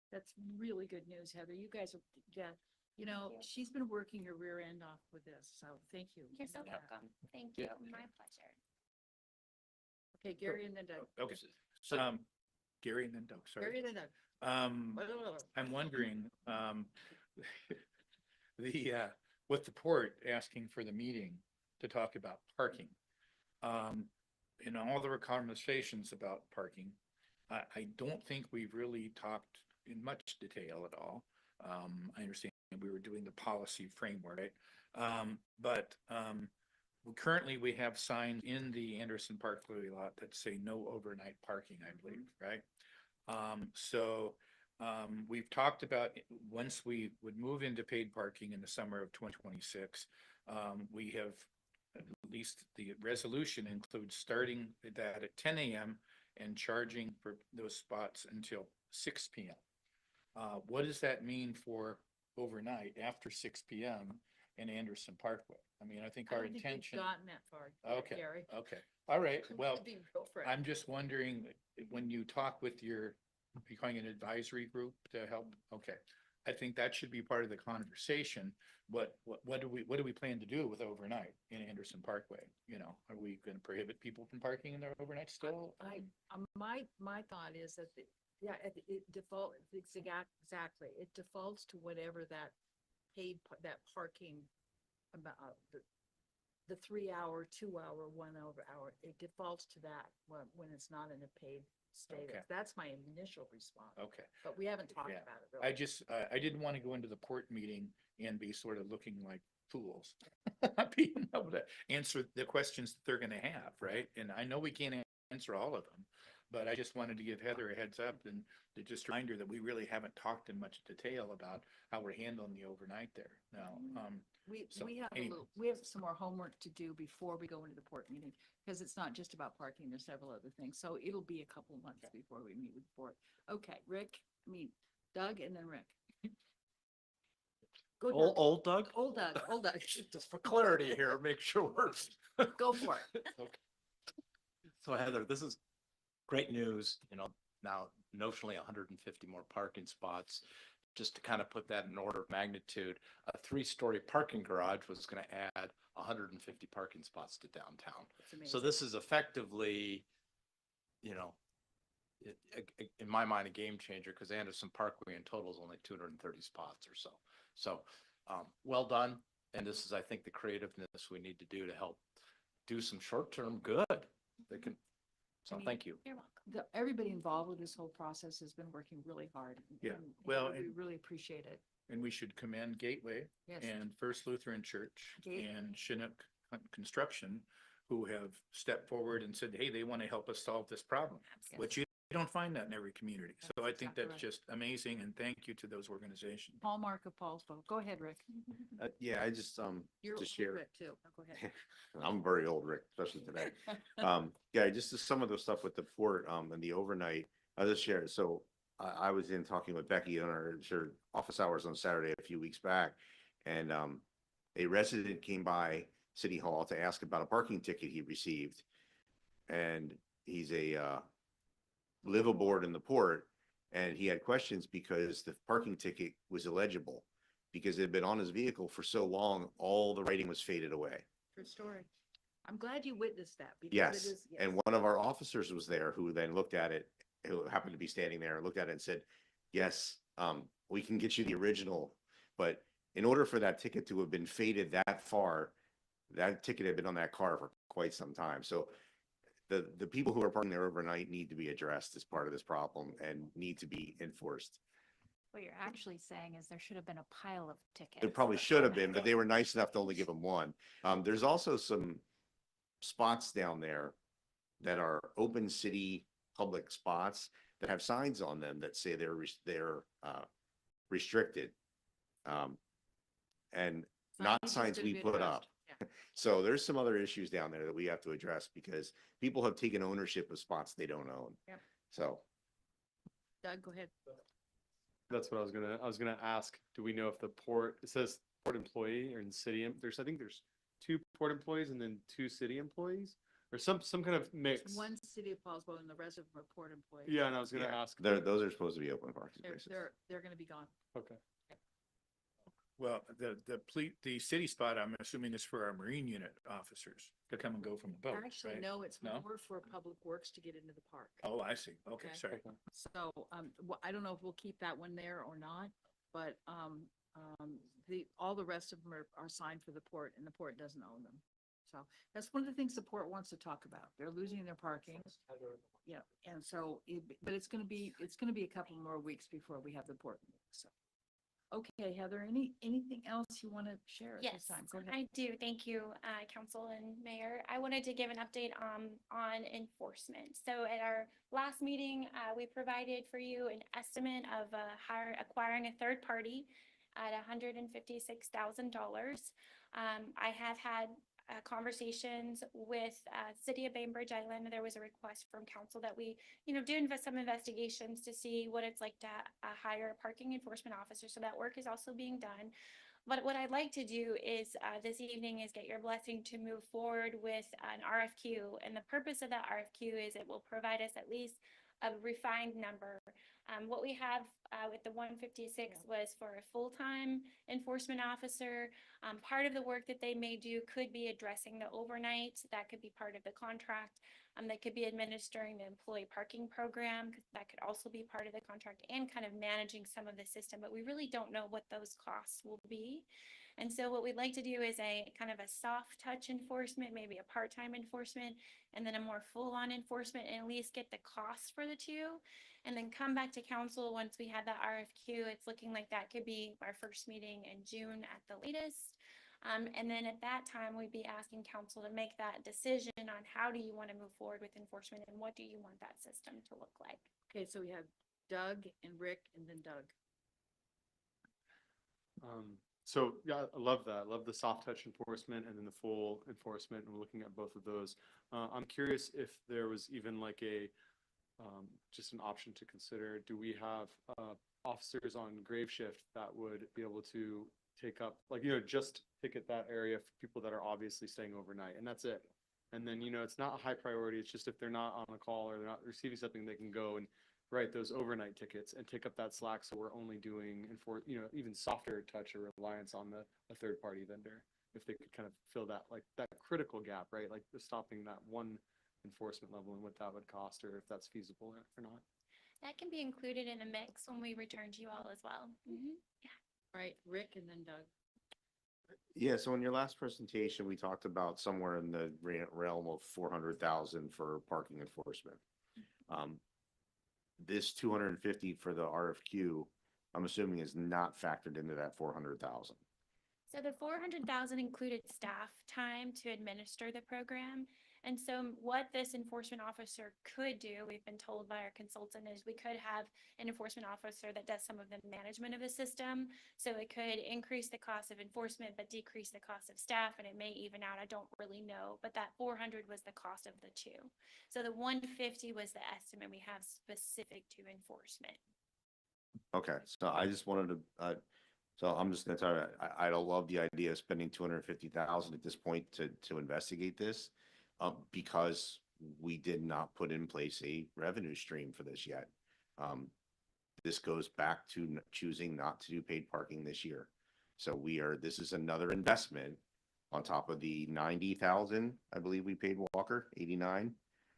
That's really good news, Heather. You guys are, yeah, you know, she's been working her rear end off with this, so thank you. You're so welcome. Thank you. My pleasure. Okay, Gary and then Doug. Okay. Gary and then Doug, sorry. Gary and then Doug. I'm wondering, with the port asking for the meeting to talk about parking. In all the conversations about parking, I don't think we've really talked in much detail at all. I understand we were doing the policy framework, right? But currently we have signs in the Anderson Parkway lot that say no overnight parking, I believe, right? We've talked about once we would move into paid parking in the summer of 2026, we have, at least the resolution includes starting that at 10 a.m. and charging for those spots until 6 p.m. What does that mean for overnight after 6 p.m. in Anderson Parkway? I mean, I think I our don't think we've intention. gotten that far, yet, Okay, Gary. okay. All right, well, To be real frank. I'm just wondering, when you talk with you're calling an advisory group to help? Okay. I think that should be part of the conversation. What do we plan to do with overnight in Anderson Parkway? You know, are we going to prohibit people from parking in their overnight still? My thought is that, exactly, it defaults to whatever that that parking about the 3 hour, 2 hour, 1 hour, it defaults to that when it's not in a paid status. Okay. That's my initial response. Okay. But we haven't talked Yeah. about it really. I didn't want to go into the port meeting and be sort of looking like fools. Being able to answer the questions that they're going to have, right? And I know we can't answer all of them, but I just wanted to give Heather a heads up and to just remind her that we really haven't talked in much detail about how we're handling the overnight there. Now, so anyway. We have some more homework to do before we go into the port meeting, because it's not just about parking, there's several other things. So it'll be a couple of months before we meet with the port. Okay, Doug and then Rick. Go Old, Doug. old Doug? Old Doug, old Doug. Just for clarity here, make sure we're. Go for it. Okay. So Heather, this is great news, now notionally 150 more parking spots. Just to kind of put that in order of magnitude, a 3-story parking garage was going to add 150 parking spots to downtown. So this is effectively, in my mind, a game changer because Anderson Parkway in total is only 230 spots or so. So, well done. And this is, I think, the creativeness we need to do to help do some short-term good. So thank you. You're welcome. Everybody involved with this whole process has been working really hard. Yeah, and well, we and- really appreciate it. And we should commend Gateway Yes. and First Lutheran Church Gate- and Chinook Construction, who have stepped forward and said, hey, they want to help us solve this problem. Which you don't find that in every community. So I think exactly that's right. just amazing, and thank you to those organizations. Hallmark of Poulsbo. Go ahead, Rick. Yeah, I just, You're to old, share. Rick, too. Oh, go ahead. I'm very old, Rick, especially today. Yeah, just some of the stuff with the port, and the overnight, I'll just share. So I was in talking with Becky on her office hours on Saturday a few weeks back. And, a resident came by City Hall to ask about a parking ticket he received. And he's live aboard in the port, and he had questions because the parking ticket was illegible because it had been on his vehicle for so long, all the writing was faded away. True story. I'm glad you witnessed that. because it Yes, is- and one of our officers was there who then looked at it, who happened to be standing there and looked at it and said, yes, we can get you the original, but in order for that ticket to have been faded that far, that ticket had been on that car for quite some time. So the people who are parking there overnight need to be addressed as part of this problem and need to be enforced. What you're actually saying is there should have been a pile of tickets. It probably should have been, but they were nice enough to only give them one. There's also some spots down there that are open city public spots that have signs on them that say they're restricted. And not Signage is signs gonna we be put addressed. up. Yeah. So there's some other issues down there that we have to address because people have taken ownership of spots they don't own. Yep. So Doug, go ahead. That's what I was gonna ask. Do we know if the port, it says port employee or in city, I think there's 2 port employees and then 2 city employees? Or some kind of mix? One city of Poulsbo and the rest of them are port employees. Yeah, and I was gonna yeah, ask. those are supposed to be open parking They're, spaces. they're gonna be gone. Okay. Well, the city spot, I'm assuming is for our Marine unit officers to come and go from the boat, Actually, right? no, it's No? more for Public Works to get into the park. Oh, I see. Okay, Okay. sorry. So, I don't know if we'll keep that one there or not, but, all the rest of them are signed for the port and the port doesn't own them. So that's one of the things the port wants to talk about. They're losing their parking. Yeah, and so, but it's gonna be a couple more weeks before we have the port. So, okay, Heather, anything else you want to share at this Yes, time? Go ahead. I do. Thank you, council and mayor. I wanted to give an update on enforcement. So at our last meeting, we provided for you an estimate of acquiring a third party at $156,000. I have had conversations with City of Bainbridge Island. There was a request from council that we, do some investigations to see what it's like to hire a parking enforcement officer. So that work is also being done. But what I'd like to do is this evening is get your blessing to move forward with an RFQ. And the purpose of that RFQ is it will provide us at least a refined number. What we have with the 156 was for a full-time enforcement officer. Part of the work that they may do could be addressing the overnight. That could be part of the contract. That could be administering the employee parking program. That could also be part of the contract and kind of managing some of the system. But we really don't know what those costs will be. And so what we'd like to do is a kind of a soft touch enforcement, maybe a part-time enforcement, and then a more full-on enforcement, and at least get the costs for the two. And then come back to council once we have that RFQ. It's looking like that could be our first meeting in June at the latest. And then at that time, we'd be asking council to make that decision on how do you want to move forward with enforcement and what do you want that system to look like. Okay, so we have Doug and Rick and then Doug. So yeah, I love that. I love the soft touch enforcement and then the full enforcement. And we're looking at both of those. I'm curious if there was even like just an option to consider. Do we have officers on grave shift that would be able to take up, like, just ticket that area for people that are obviously staying overnight, and that's it. And then, it's not a high priority. It's just if they're not on a call or they're not receiving something, they can go and write those overnight tickets and take up that slack. So we're only doing even softer touch or reliance on a third party vendor. If they could kind of fill that, like that critical gap, right? Like stopping that one enforcement level and what that would cost, or if that's feasible or not. That can be included in the mix when we return to you all as well. Yeah. Right, Rick and then Doug. Yeah, so in your last presentation, we talked about somewhere in the realm of 400,000 for parking enforcement. This 250 for the RFQ, I'm assuming is not factored into that 400,000. So the 400,000 included staff time to administer the program. And so what this enforcement officer could do, we've been told by our consultant, is we could have an enforcement officer that does some of the management of the system. So it could increase the cost of enforcement, but decrease the cost of staff, and it may even out. I don't really know, but that 400 was the cost of the two. So the 150 was the estimate we have specific to enforcement. Okay, so I just wanted to, so I'm just gonna tell you, I don't love the idea of spending 250,000 at this point to investigate this. Because we did not put in place a revenue stream for this yet. This goes back to choosing not to do paid parking this year. So this is another investment on top of the 90,000, I believe we paid Walker, 89.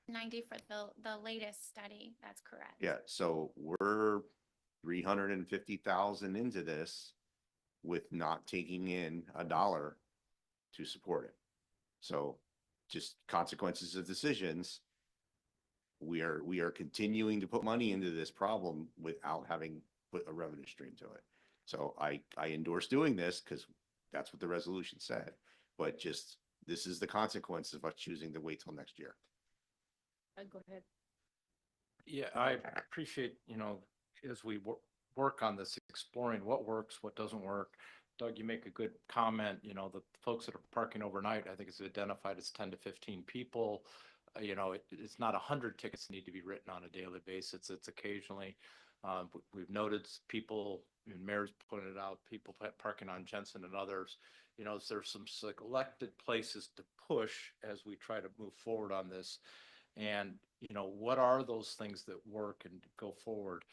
90 for the latest study. That's correct. Yeah, so we're 350,000 into this with not taking in a dollar to support it. So just consequences of decisions. We are continuing to put money into this problem without having put a revenue stream to it. So I endorse doing this because that's what the resolution said. But just this is the consequence of us choosing to wait till next year. Go ahead. Yeah, I appreciate, as we work on this, exploring what works, what doesn't work. Doug, you make a good comment, the folks that are parking overnight, I think it's identified as 10 to 15 people. It's not 100 tickets need to be written on a daily basis. It's occasionally, we've noted people, and Mayor's pointed it out, people parking on Jensen and others. There's some selected places to push as we try to move forward on this. And, what are those things that work and go forward?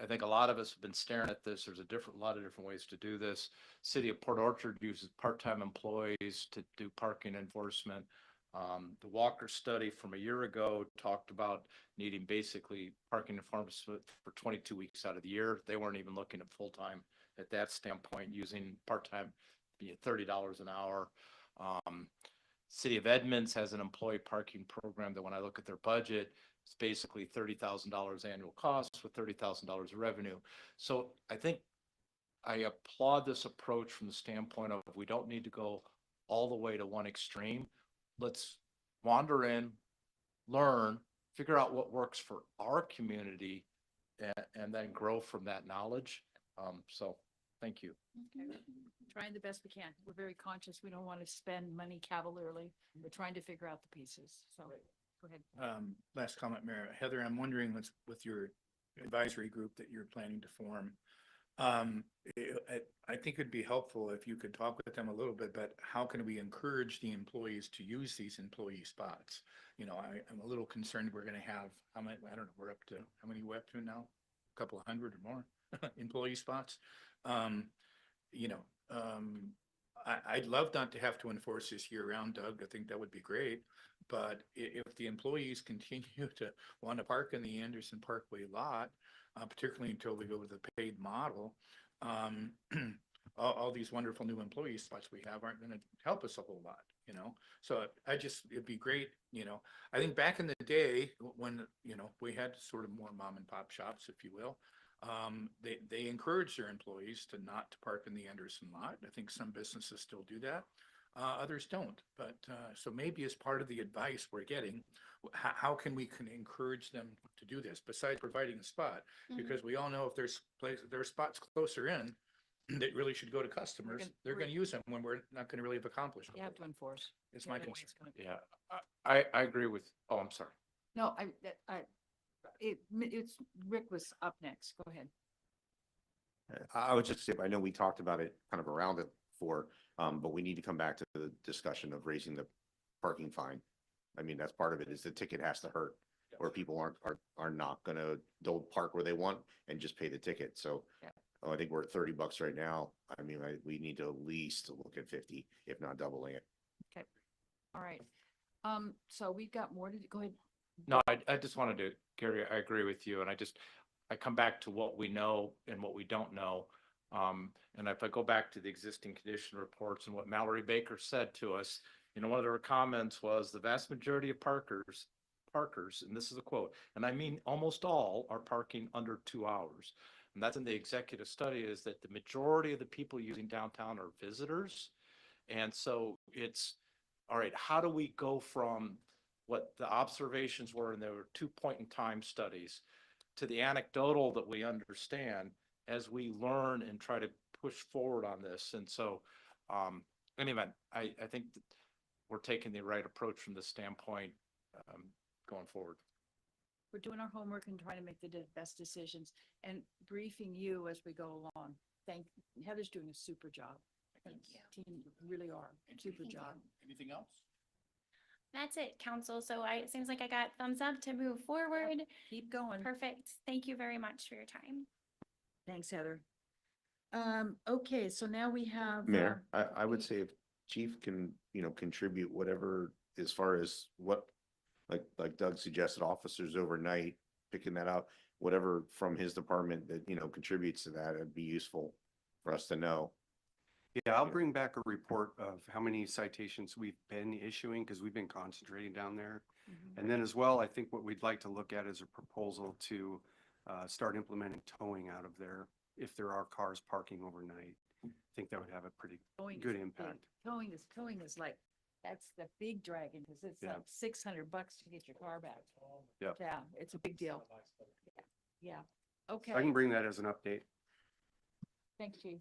I think a lot of us have been staring at this. There's a lot of different ways to do this. City of Port Orchard uses part-time employees to do parking enforcement. The Walker study from a year ago talked about needing basically parking enforcement for 22 weeks out of the year. They weren't even looking at full-time at that standpoint, using part-time, $30 an hour. City of Edmonds has an employee parking program that when I look at their budget, it's basically $30,000 annual costs with $30,000 of revenue. So I think I applaud this approach from the standpoint of we don't need to go all the way to one extreme. Let's wander in, learn, figure out what works for our community, and then grow from that knowledge. So thank you. Okay. Trying the best we can. We're very conscious. We don't want to spend money cavalierly. We're trying to figure out the pieces. So go ahead. Last comment, Mayor. Heather, I'm wondering with your advisory group that you're planning to form, I think it'd be helpful if you could talk with them a little bit, but how can we encourage the employees to use these employee spots? I'm a little concerned we're going to have, how many, I don't know, we're up to, how many we're up to now? A couple of hundred or more employee spots. I'd love not to have to enforce this year round, Doug. I think that would be great. But if the employees continue to want to park in the Anderson Parkway lot, particularly until we go to the paid model, all these wonderful new employee spots we have aren't going to help us a whole lot, So it'd be great, I think back in the day when, we had sort of more mom and pop shops, if you will, they encourage their employees to not park in the Anderson lot. I think some businesses still do that. Others don't. But so maybe as part of the advice we're getting, how can we encourage them to do this besides providing a spot? Because we all know if there's spots closer in that really should go to customers, they're going to use them when we're not going to really have accomplished. You have to enforce. It's my concern. Yeah, I agree with, I'm sorry. No, it's Rick was up next. Go ahead. I would just say, I know we talked about it kind of around it before, but we need to come back to the discussion of raising the parking fine. I mean, that's part of it, is the ticket has to hurt, or people are not gonna, they'll park where they want and just pay the ticket, so. Yeah. I think we're at $30 right now. I mean, we need to at least look at 50, if not doubling it. Okay, all right. So we've got more to, go ahead. No, I just wanted to, Gary, I agree with you, and I come back to what we know and what we don't know. And if I go back to the existing condition reports and what Mallory Baker said to us, one of her comments was the vast majority of parkers, and this is a quote, and I mean almost all are parking under 2 hours. And that's in the executive study, is that the majority of the people using downtown are visitors. And so it's, all right, how do we go from what the observations were, and there were 2 point in time studies, to the anecdotal that we understand as we learn and try to push forward on this. And so, anyway, I think that we're taking the right approach from this standpoint, going forward. We're doing our homework and trying to make the best decisions and briefing you as we go along. Heather's doing a super job. Thank you. Team really are, super job. Anything else? That's it, council. So it seems like I got thumbs up to move forward. Keep going. Perfect. Thank you very much for your time. Thanks, Heather. Okay, so now we have. Mayor, I would say if chief can, contribute whatever as far as what, like Doug suggested, officers overnight, picking that out, whatever from his department that, contributes to that, it'd be useful for us to know. Yeah, I'll bring back a report of how many citations we've been issuing, because we've been concentrating down there. And then as well, I think what we'd like to look at is a proposal to start implementing towing out of there if there are cars parking overnight. I think that would have a pretty Towing is good big. impact. Towing is like, that's the big dragon, because it's Yeah. like $600 to get your car back. Yep. Yeah, it's a big deal. Yeah, okay. I can bring that as an update. Thanks, Chief.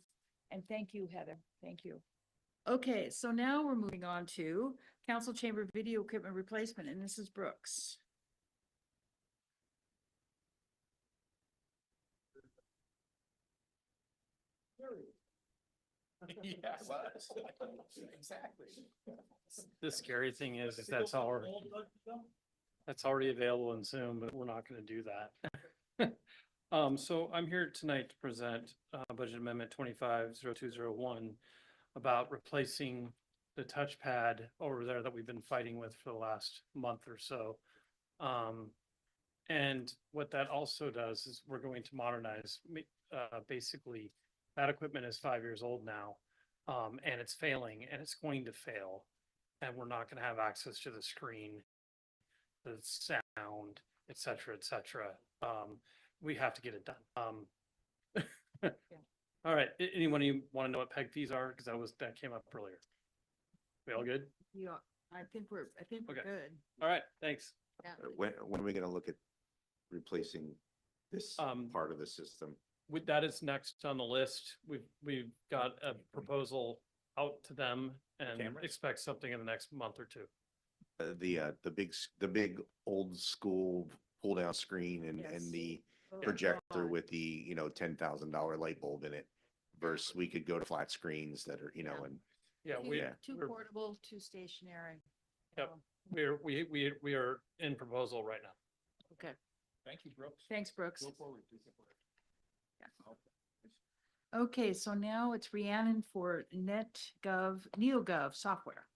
And thank you, Heather. Thank you. Okay, so now we're moving on to council chamber video equipment replacement, and this is Brooks. Yeah, it was. Exactly. The scary thing is that's already available in Zoom, but we're not gonna do that. So I'm here tonight to present Budget Amendment 250201 about replacing the touchpad over there that we've been fighting with for the last month or so. And what that also does is we're going to modernize, basically, that equipment is 5 years old now, and it's failing, and it's going to fail. And we're not gonna have access to the screen, the sound, et cetera, et cetera. We have to get it done. All right, anyone want to know what PEG fees are? Because that came up earlier. We all good? Yeah, I think we're Okay. good. All right, thanks. Yeah. When are we gonna look at replacing this part of the system? That is next on the list. We've got a proposal out to them and Cameras? expect something in the next month or two. The big old school pull down screen and Yes. the Oh, projector God. with the, $10,000 light bulb in it. Versus we could go to flat screens that are, and Yeah, Yeah. Too we're- portable, too stationary. Yep. Oh, we are in proposal right now. Okay, Thank you, Brooks. thanks, Brooks. Go forward. Okay, so now it's Rhiannon for NeoGov software.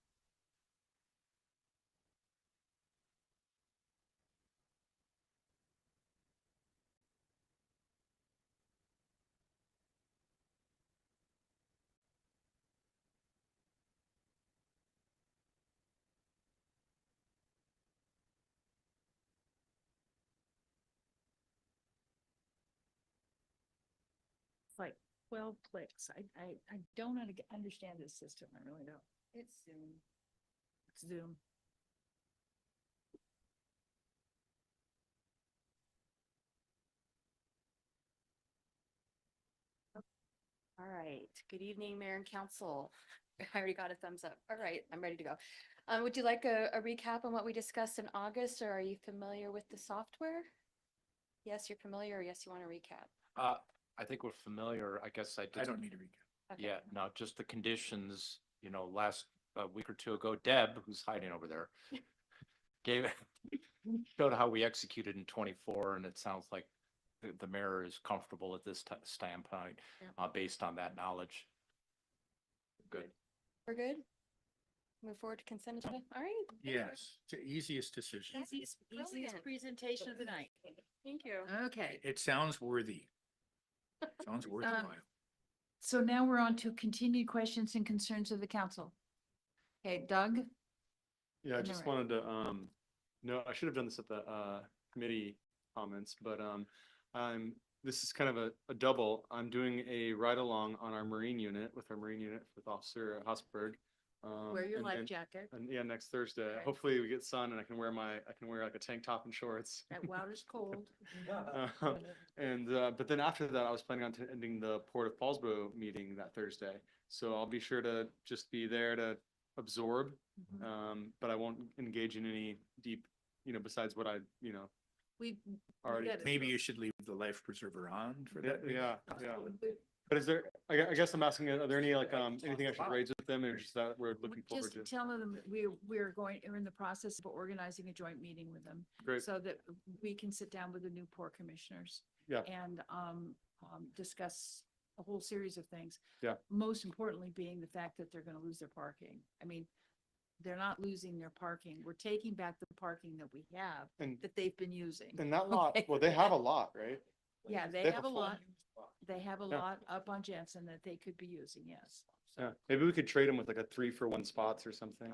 It's like 12 clicks. I don't understand this system. I really don't. It's Zoom. It's Zoom. All right. Good evening, Mayor and Council. I already got a thumbs up. All right, I'm ready to go. Would you like a recap on what we discussed in August, or are you familiar with the software? Yes, you're familiar, or yes, you want a recap? I think we're familiar. I guess I I did. don't need to recap. Yeah, no, just the conditions, last week or two ago, Deb, who's hiding over there, gave, showed how we executed in 24, and it sounds like the mayor is comfortable at this standpoint, based on that knowledge. Good. We're good? Move forward to consent agenda? All right. Yes, it's the easiest decision. Easiest Brilliant. presentation of the night. Thank you. Okay. It sounds worthy. Sounds worthwhile. So now we're on to continued questions and concerns of the council. Okay, Doug? Yeah, I And just then wanted to, no, I should have done this at the, committee comments, but, this is kind of a double. I'm doing a ride along on our Marine unit with Officer Hosberg. Wear your and life then- jacket. And yeah, next Thursday. Okay. Hopefully we get sun and I can wear like a tank top and shorts. That water's cold. And, but then after that, I was planning on attending the Port of Poulsbo meeting that Thursday. So I'll be sure to just be there to absorb. But I won't engage in any deep, besides what I, We. already. Maybe you should leave the life preserver on for Yeah, that. yeah, yeah. But is there, I guess I'm asking, are there any anything I should raise with them or just that we're looking forward Just to? tell them we're in the process of organizing a joint meeting with them. Great. So that we can sit down with the new port commissioners. Yeah. And discuss a whole series of things. Yeah. Most importantly being the fact that they're gonna lose their parking. I mean, they're not losing their parking. We're taking back the parking that we have, And, that they've been using. and that lot, Okay. well, they have a lot, right? Yeah, they They have a full lot. They have a Yeah. lot up on Jensen that they could be using, yes. Yeah, maybe we could trade them with like a 3-for-1 spots or something.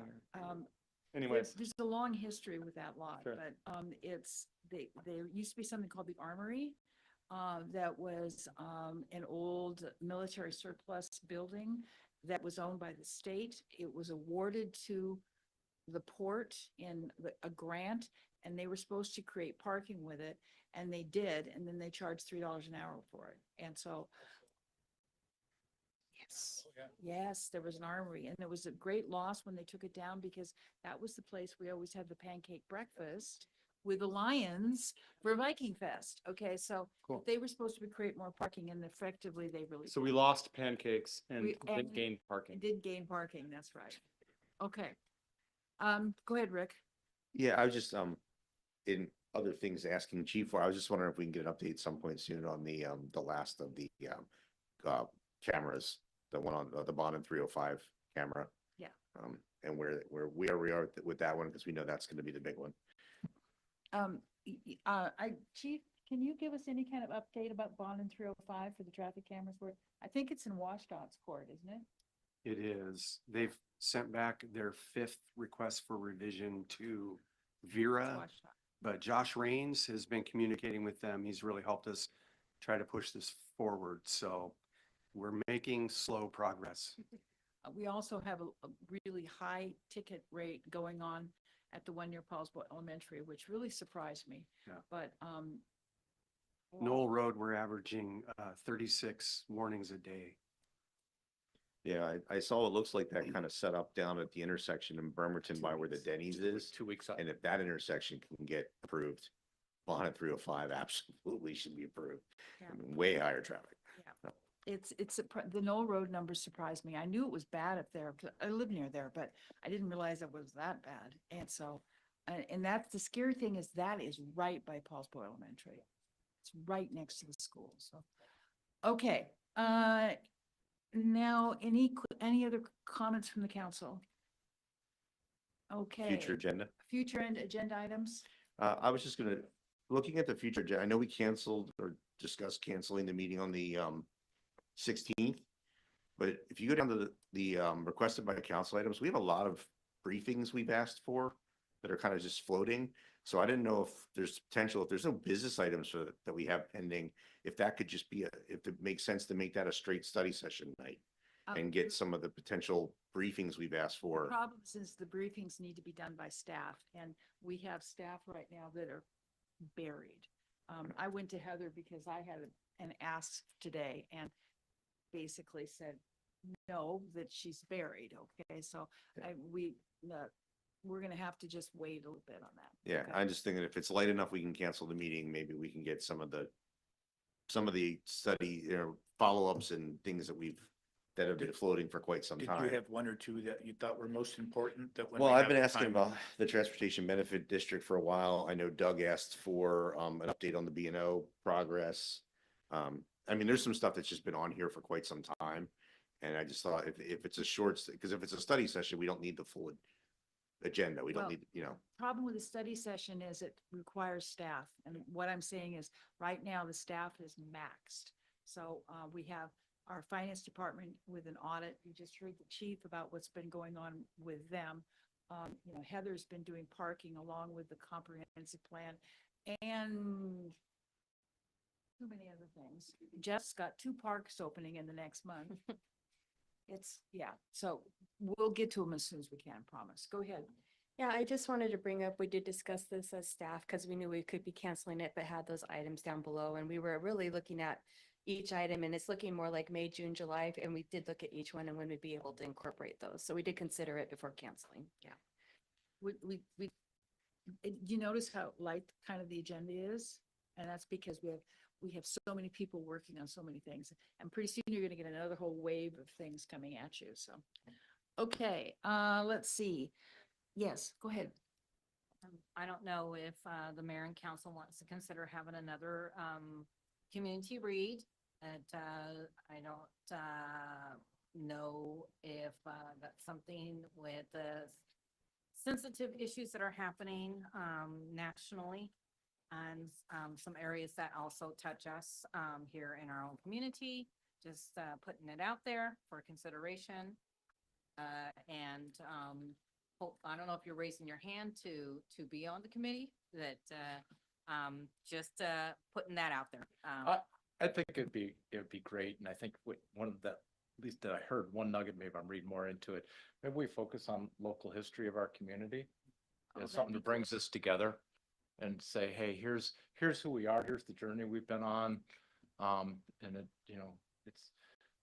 Anyways, There's a long history with that lot, Sure. but there used to be something called the Armory. That was an old military surplus building that was owned by the state. It was awarded to the port in a grant, and they were supposed to create parking with it, and they did, and then they charged $3 an hour for it. And so yes, there was an armory, and it was a great loss when they took it down because that was the place we always had the pancake breakfast with the Lions for Viking Fest. Okay, so Cool. they were supposed to create more parking, and effectively they really so we lost pancakes and We- didn't and- gain parking. did gain parking. That's right. Okay. Go ahead, Rick. Yeah, I was just, in other things asking Chief for, I was just wondering if we can get an update at some point soon on the last of the, cameras, the one on the Bond and 305 camera. Yeah. And where we are with that one, because we know that's gonna be the big one. Chief, can you give us any kind of update about bond in 305 for the traffic cameras? Where I think it's in WashDOT's court, isn't it? It is. They've sent back their 5th request for revision to It's Vera, WashDOT. but Josh Rains has been communicating with them. He's really helped us try to push this forward. So we're making slow progress. We also have a really high ticket rate going on at the one near Poulsbo Elementary, which really surprised me. Yeah. But, Knoll Road, we're averaging 36 warnings a day. Yeah, I saw, it looks like that kind of set up down at the intersection in Bremerton by where the Denny's is. 2 weeks up. And if that intersection can get approved, Bond and 305 absolutely should be approved. Yeah. I mean, way higher traffic. the Knoll Road numbers surprised me. I knew it was bad up there, 'cause I live near there, but I didn't realize it was that bad. And so, and that's the scary thing is that is right by Poulsbo Elementary. It's right next to the school, so. Okay, now, any other comments from the council? Okay. Future agenda. Future and agenda items? I was just gonna, looking at the future agenda, I know we canceled or discussed canceling the meeting on the 16th. But if you go down to the requested by council items, we have a lot of briefings we've asked for that are kind of just floating. So I didn't know if there's potential, if there's no business items that we have pending, if that could just be, if it makes sense to make that a straight study session night and get some of the potential briefings we've asked for. Problem is the briefings need to be done by staff, and we have staff right now that are buried. I went to Heather because I had an ask today and basically said, no, that she's buried, okay? So we're gonna have to just wait a little bit on that. Yeah, okay? I'm just thinking if it's light enough, we can cancel the meeting. Maybe we can get some of the some of the study, follow-ups and things that have been floating for quite some Did time. you have one or two that you thought were most important that when Well, we I've have been the asking time about and- the Transportation Benefit District for a while. I know Doug asked for an update on the B&O progress. I mean, there's some stuff that's just been on here for quite some time. And I just thought if it's a short, because if it's a study session, we don't need the full agenda. We don't Well, need, Problem with the study session is it requires staff. And what I'm saying is, right now, the staff is maxed. So we have our finance department with an audit. You just heard the chief about what's been going on with them. Heather's been doing parking along with the comprehensive plan and too many other things. Jeff's got 2 parks opening in the next month. So we'll get to them as soon as we can, promise. Go ahead. Yeah, I just wanted to bring up, we did discuss this as staff because we knew we could be canceling it, but had those items down below. And we were really looking at each item and it's looking more like May, June, July. And we did look at each one and when we'd be able to incorporate those. So we did consider it before canceling. Yeah. You notice how light kind of the agenda is? And that's because we have so many people working on so many things. And pretty soon you're gonna get another whole wave of things coming at you, so. Okay, let's see. Yes, go ahead. I don't know if the mayor and council wants to consider having another community read. And I don't know if that's something with the sensitive issues that are happening nationally and some areas that also touch us here in our own community. Just putting it out there for consideration. And I don't know if you're raising your hand to be on the committee, that just putting that out there. I think it'd be great, and I think one of the, at least that I heard one nugget, maybe I'm reading more into it, maybe we focus on local history of our community. It's something that brings us together and say, hey, here's who we are, here's the journey we've been on. And it's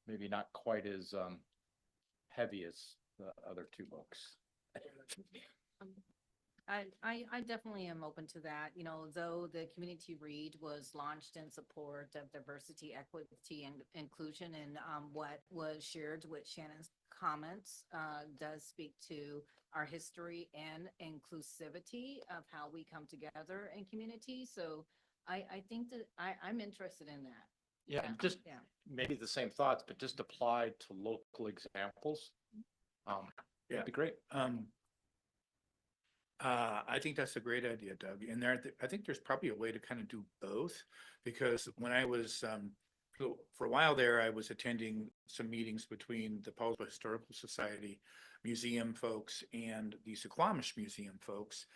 maybe not quite as heavy as the other 2 books. I definitely am open to that, though the community read was launched in support of diversity, equity, and inclusion, and what was shared with Shannon's comments does speak to our history and inclusivity of how we come together in community. So I think that I'm interested in that. Yeah, just maybe the same thoughts, but just applied to local examples. It'd be great. I think that's a great idea, Doug. And I think there's probably a way to kind of do both, because when I was, for a while there, I was attending some meetings between the Poulsbo Historical Society museum folks and the Suquamish Museum folks.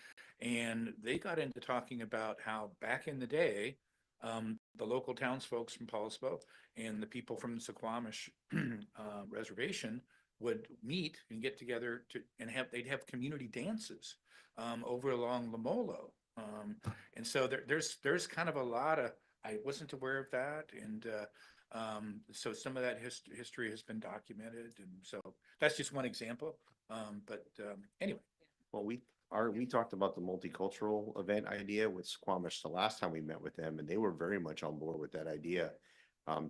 And they got into talking about how back in the day, the local townsfolk from Poulsbo and the people from the Suquamish reservation would meet and get together they'd have community dances over along Lamolo. And so there's kind of a lot of, I wasn't aware of that. And so some of that history has been documented. And so that's just one example. But anyway. Well, we talked about the multicultural event idea with Squamish the last time we met with them, and they were very much on board with that idea.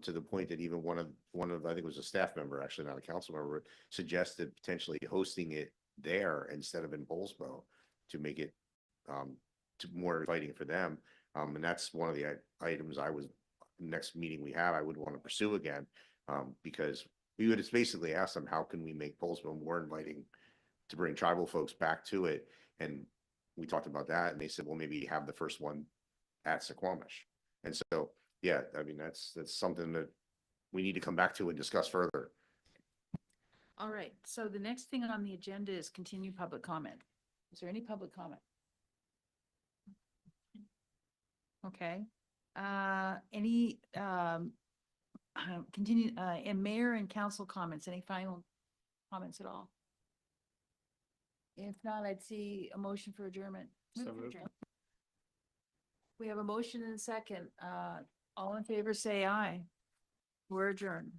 To the point that even one of I think it was a staff member, actually not a council member, suggested potentially hosting it there instead of in Poulsbo to make it to more inviting for them. And that's one of the items next meeting we have, I would want to pursue again, because we would just basically ask them, how can we make Poulsbo more inviting to bring tribal folks back to it? And we talked about that, and they said, well, maybe have the first one at Suquamish. And so, yeah, I mean, that's something that we need to come back to and discuss further. All right, so the next thing on the agenda is continued public comment. Is there any public comment? Okay, any continue and mayor and council comments, any final comments at all? If not, I'd see a motion for adjournment. So moved. We have a motion and a second. All in favor, say aye. We're adjourned.